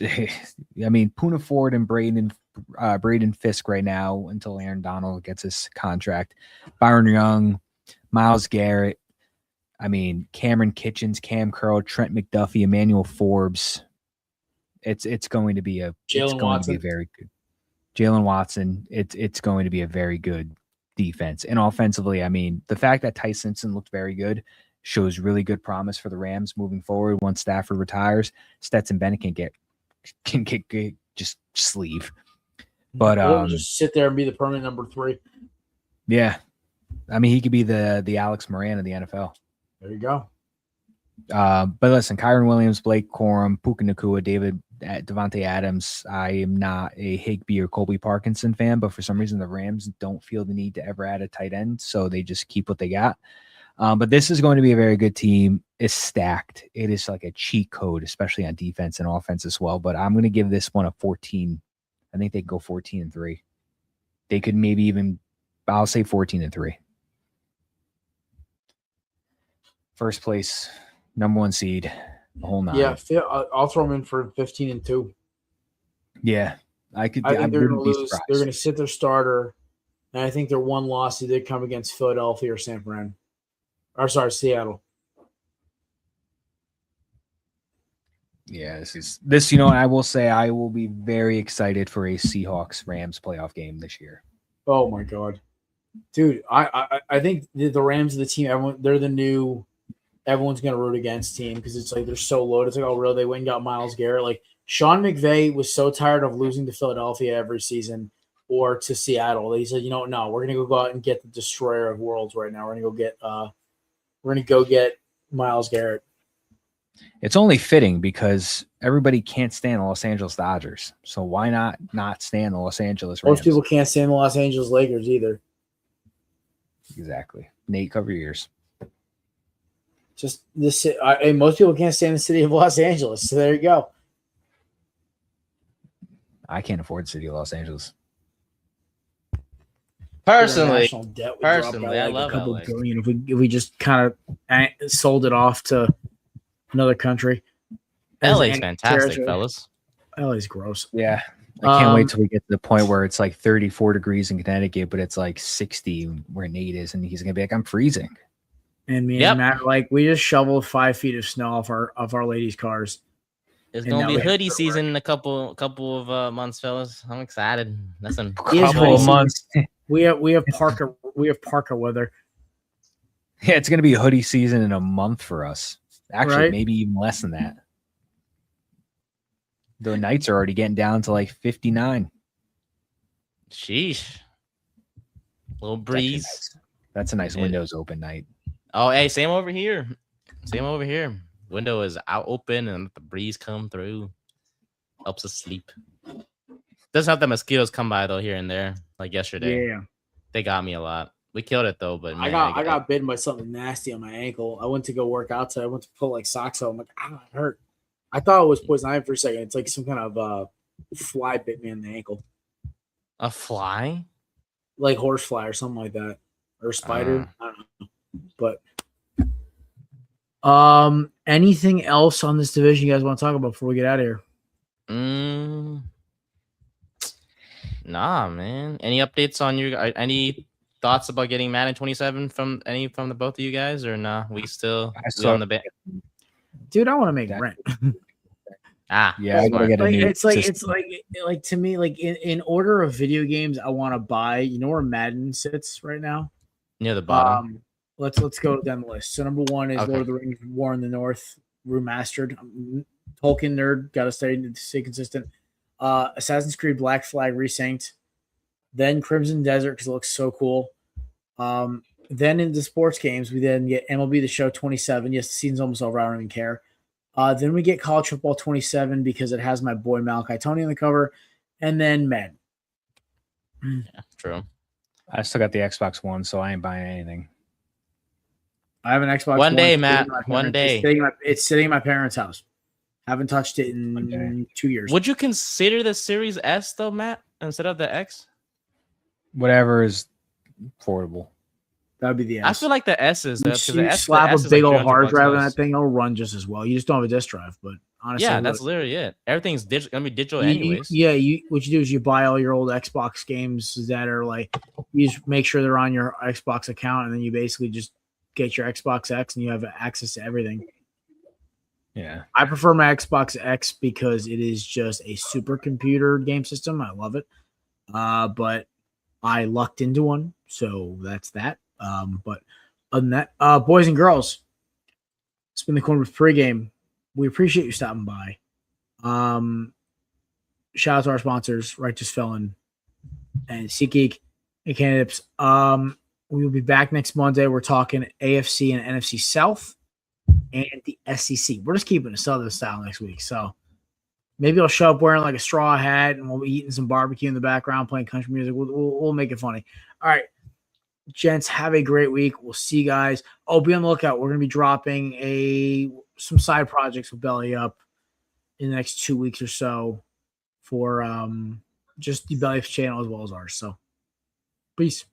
Poona Ford and Braden Fisk right now until Aaron Donald gets his contract. Byron Young, Myles Garrett, Cameron Kitchens, Cam Curl, Trent McDuffie, Emmanuel Forbes. It's going to be very good. Jalen Watson. It's going to be a very good defense. And offensively, the fact that Ty Simpson looked very good shows really good promise for the Rams moving forward. Once Stafford retires, Stetson Bennett can get just sleeve. But or just sit there and be the permanent number 3. Yeah. He could be the Alex Moran of the NFL. There you go. But listen, Kyron Williams, Blake Corum, Puka Nacua, Devontae Adams. I am not a Higbee or Colby Parkinson fan, but for some reason the Rams don't feel the need to ever add a tight end, so they just keep what they got. But this is going to be a very good team. It's stacked. It is like a cheat code, especially on defense and offense as well. But I'm going to give this one a 14. I think they go 14-3. They could maybe even, I'll say 14-3. First place, number 1 seed, the whole 9. Yeah, I'll throw them in for 15-2. Yeah, I think they're going to lose. They're going to sit their starter, and I think their one loss did come against Philadelphia or San Fran. Or sorry, Seattle. Yeah, this. I will say I will be very excited for a Seahawks Rams playoff game this year. Oh my god, dude! I think the Rams are the team. They're the new. Everyone's going to root against team because it's like they're so loaded. It's like, oh, really? They went and got Myles Garrett. Like, Sean McVay was so tired of losing to Philadelphia every season or to Seattle. He said, no, we're going to go out and get the destroyer of worlds right now. We're going to go get Myles Garrett. It's only fitting because everybody can't stand the Los Angeles Dodgers. So why not stand the Los Angeles Rams? Most people can't stand the Los Angeles Lakers either. Exactly. Nate, cover your ears. Just this. Most people can't stand the city of Los Angeles. So there you go. I can't afford the city of Los Angeles. Personally, I love $2 LA. billion if we just kind of sold it off to another country. LA's fantastic, fellas. LA's gross. Yeah. I can't wait till we get to the point where it's like 34 degrees in Connecticut, but it's like 60 where Nate is, and he's gonna be like, I'm freezing. And me and Matt, we just shoveled 5 feet of snow off our ladies' cars. It's gonna be hoodie season in a couple of months, fellas. I'm excited. That's a couple of months. We have Parker weather. Yeah, it's gonna be hoodie season in a month for us. Actually, right? Maybe even less than that. The nights are already getting down to like 59. Sheesh. Little breeze. That's a nice windows open night. Oh, hey, same over here. Window is out open and the breeze come through. Helps us sleep. Doesn't have the mosquitoes come by though here and there, like yesterday. Yeah. They got me a lot. We killed it though, but man, I got bitten by something nasty on my ankle. I went to go work out today. I went to put like socks on. I'm like, it hurt. I thought it was poison ivy for a second. It's like some kind of fly bit me in the ankle. A fly? Like horsefly or something like that. Or a spider. I don't know. But anything else on this division you guys want to talk about before we get out of here? Nah, man. Any updates on any thoughts about getting Madden 27 from the both of you guys, or nah? We saw- on the bit. Dude, I want to make That- rent. Ah, Yeah, I gotta smart. get a Like, new it's like system. to me, like in order of video games, I want to buy. You know where Madden sits right now? Near the bottom. Let's go down the list. So number 1 is Okay. Lord of the Rings: War in the North remastered. Tolkien nerd, gotta stay consistent. Assassin's Creed Black Flag Resynced. Then Crimson Desert because it looks so cool. Then in the sports games, we then get MLB The Show 27. Yes, the season's almost over. I don't even care. Then we get College Football 27 because it has my boy Malachi Tony on the cover. And then Madden. Yeah, true. I still got the Xbox One, so I ain't buying anything. I have an Xbox One day, sitting Matt. in my One parents- day. It's sitting in my parents' house. Haven't touched it in 2 years. Would you consider the Series S though, Matt, instead of the X? Whatever is affordable. That would be the S. I feel like the S is You, because you the S. slap the S a is big like old hard $300 drive on that less. thing, it'll run just as well. You just don't have a disk drive, but honestly, Yeah, look, that's literally it. Everything's gonna be digital you- anyways. what you do is you buy all your old Xbox games that are like, you just make sure they're on your Xbox account, and then you basically just get your Xbox X and you have access to everything. Yeah. I prefer my Xbox X because it is just a supercomputer game system. I love it. But I lucked into one, so that's that. But other than that, boys and girls, it's been the Corner with pregame. We appreciate you stopping by. Shout out to our sponsors, Righteous Felon and SeatGeek and Candidates. We will be back next Monday. We're talking AFC and NFC South and the SEC. We're just keeping it Southern style next week. So maybe I'll show up wearing like a straw hat and we'll be eating some barbecue in the background, playing country music. We'll make it funny. All right. Gents, have a great week. We'll see you guys. Oh, be on the lookout. We're going to be dropping some side projects with Belly Up in the next 2 weeks or so for just the Belly Up channel as well as ours. So peace.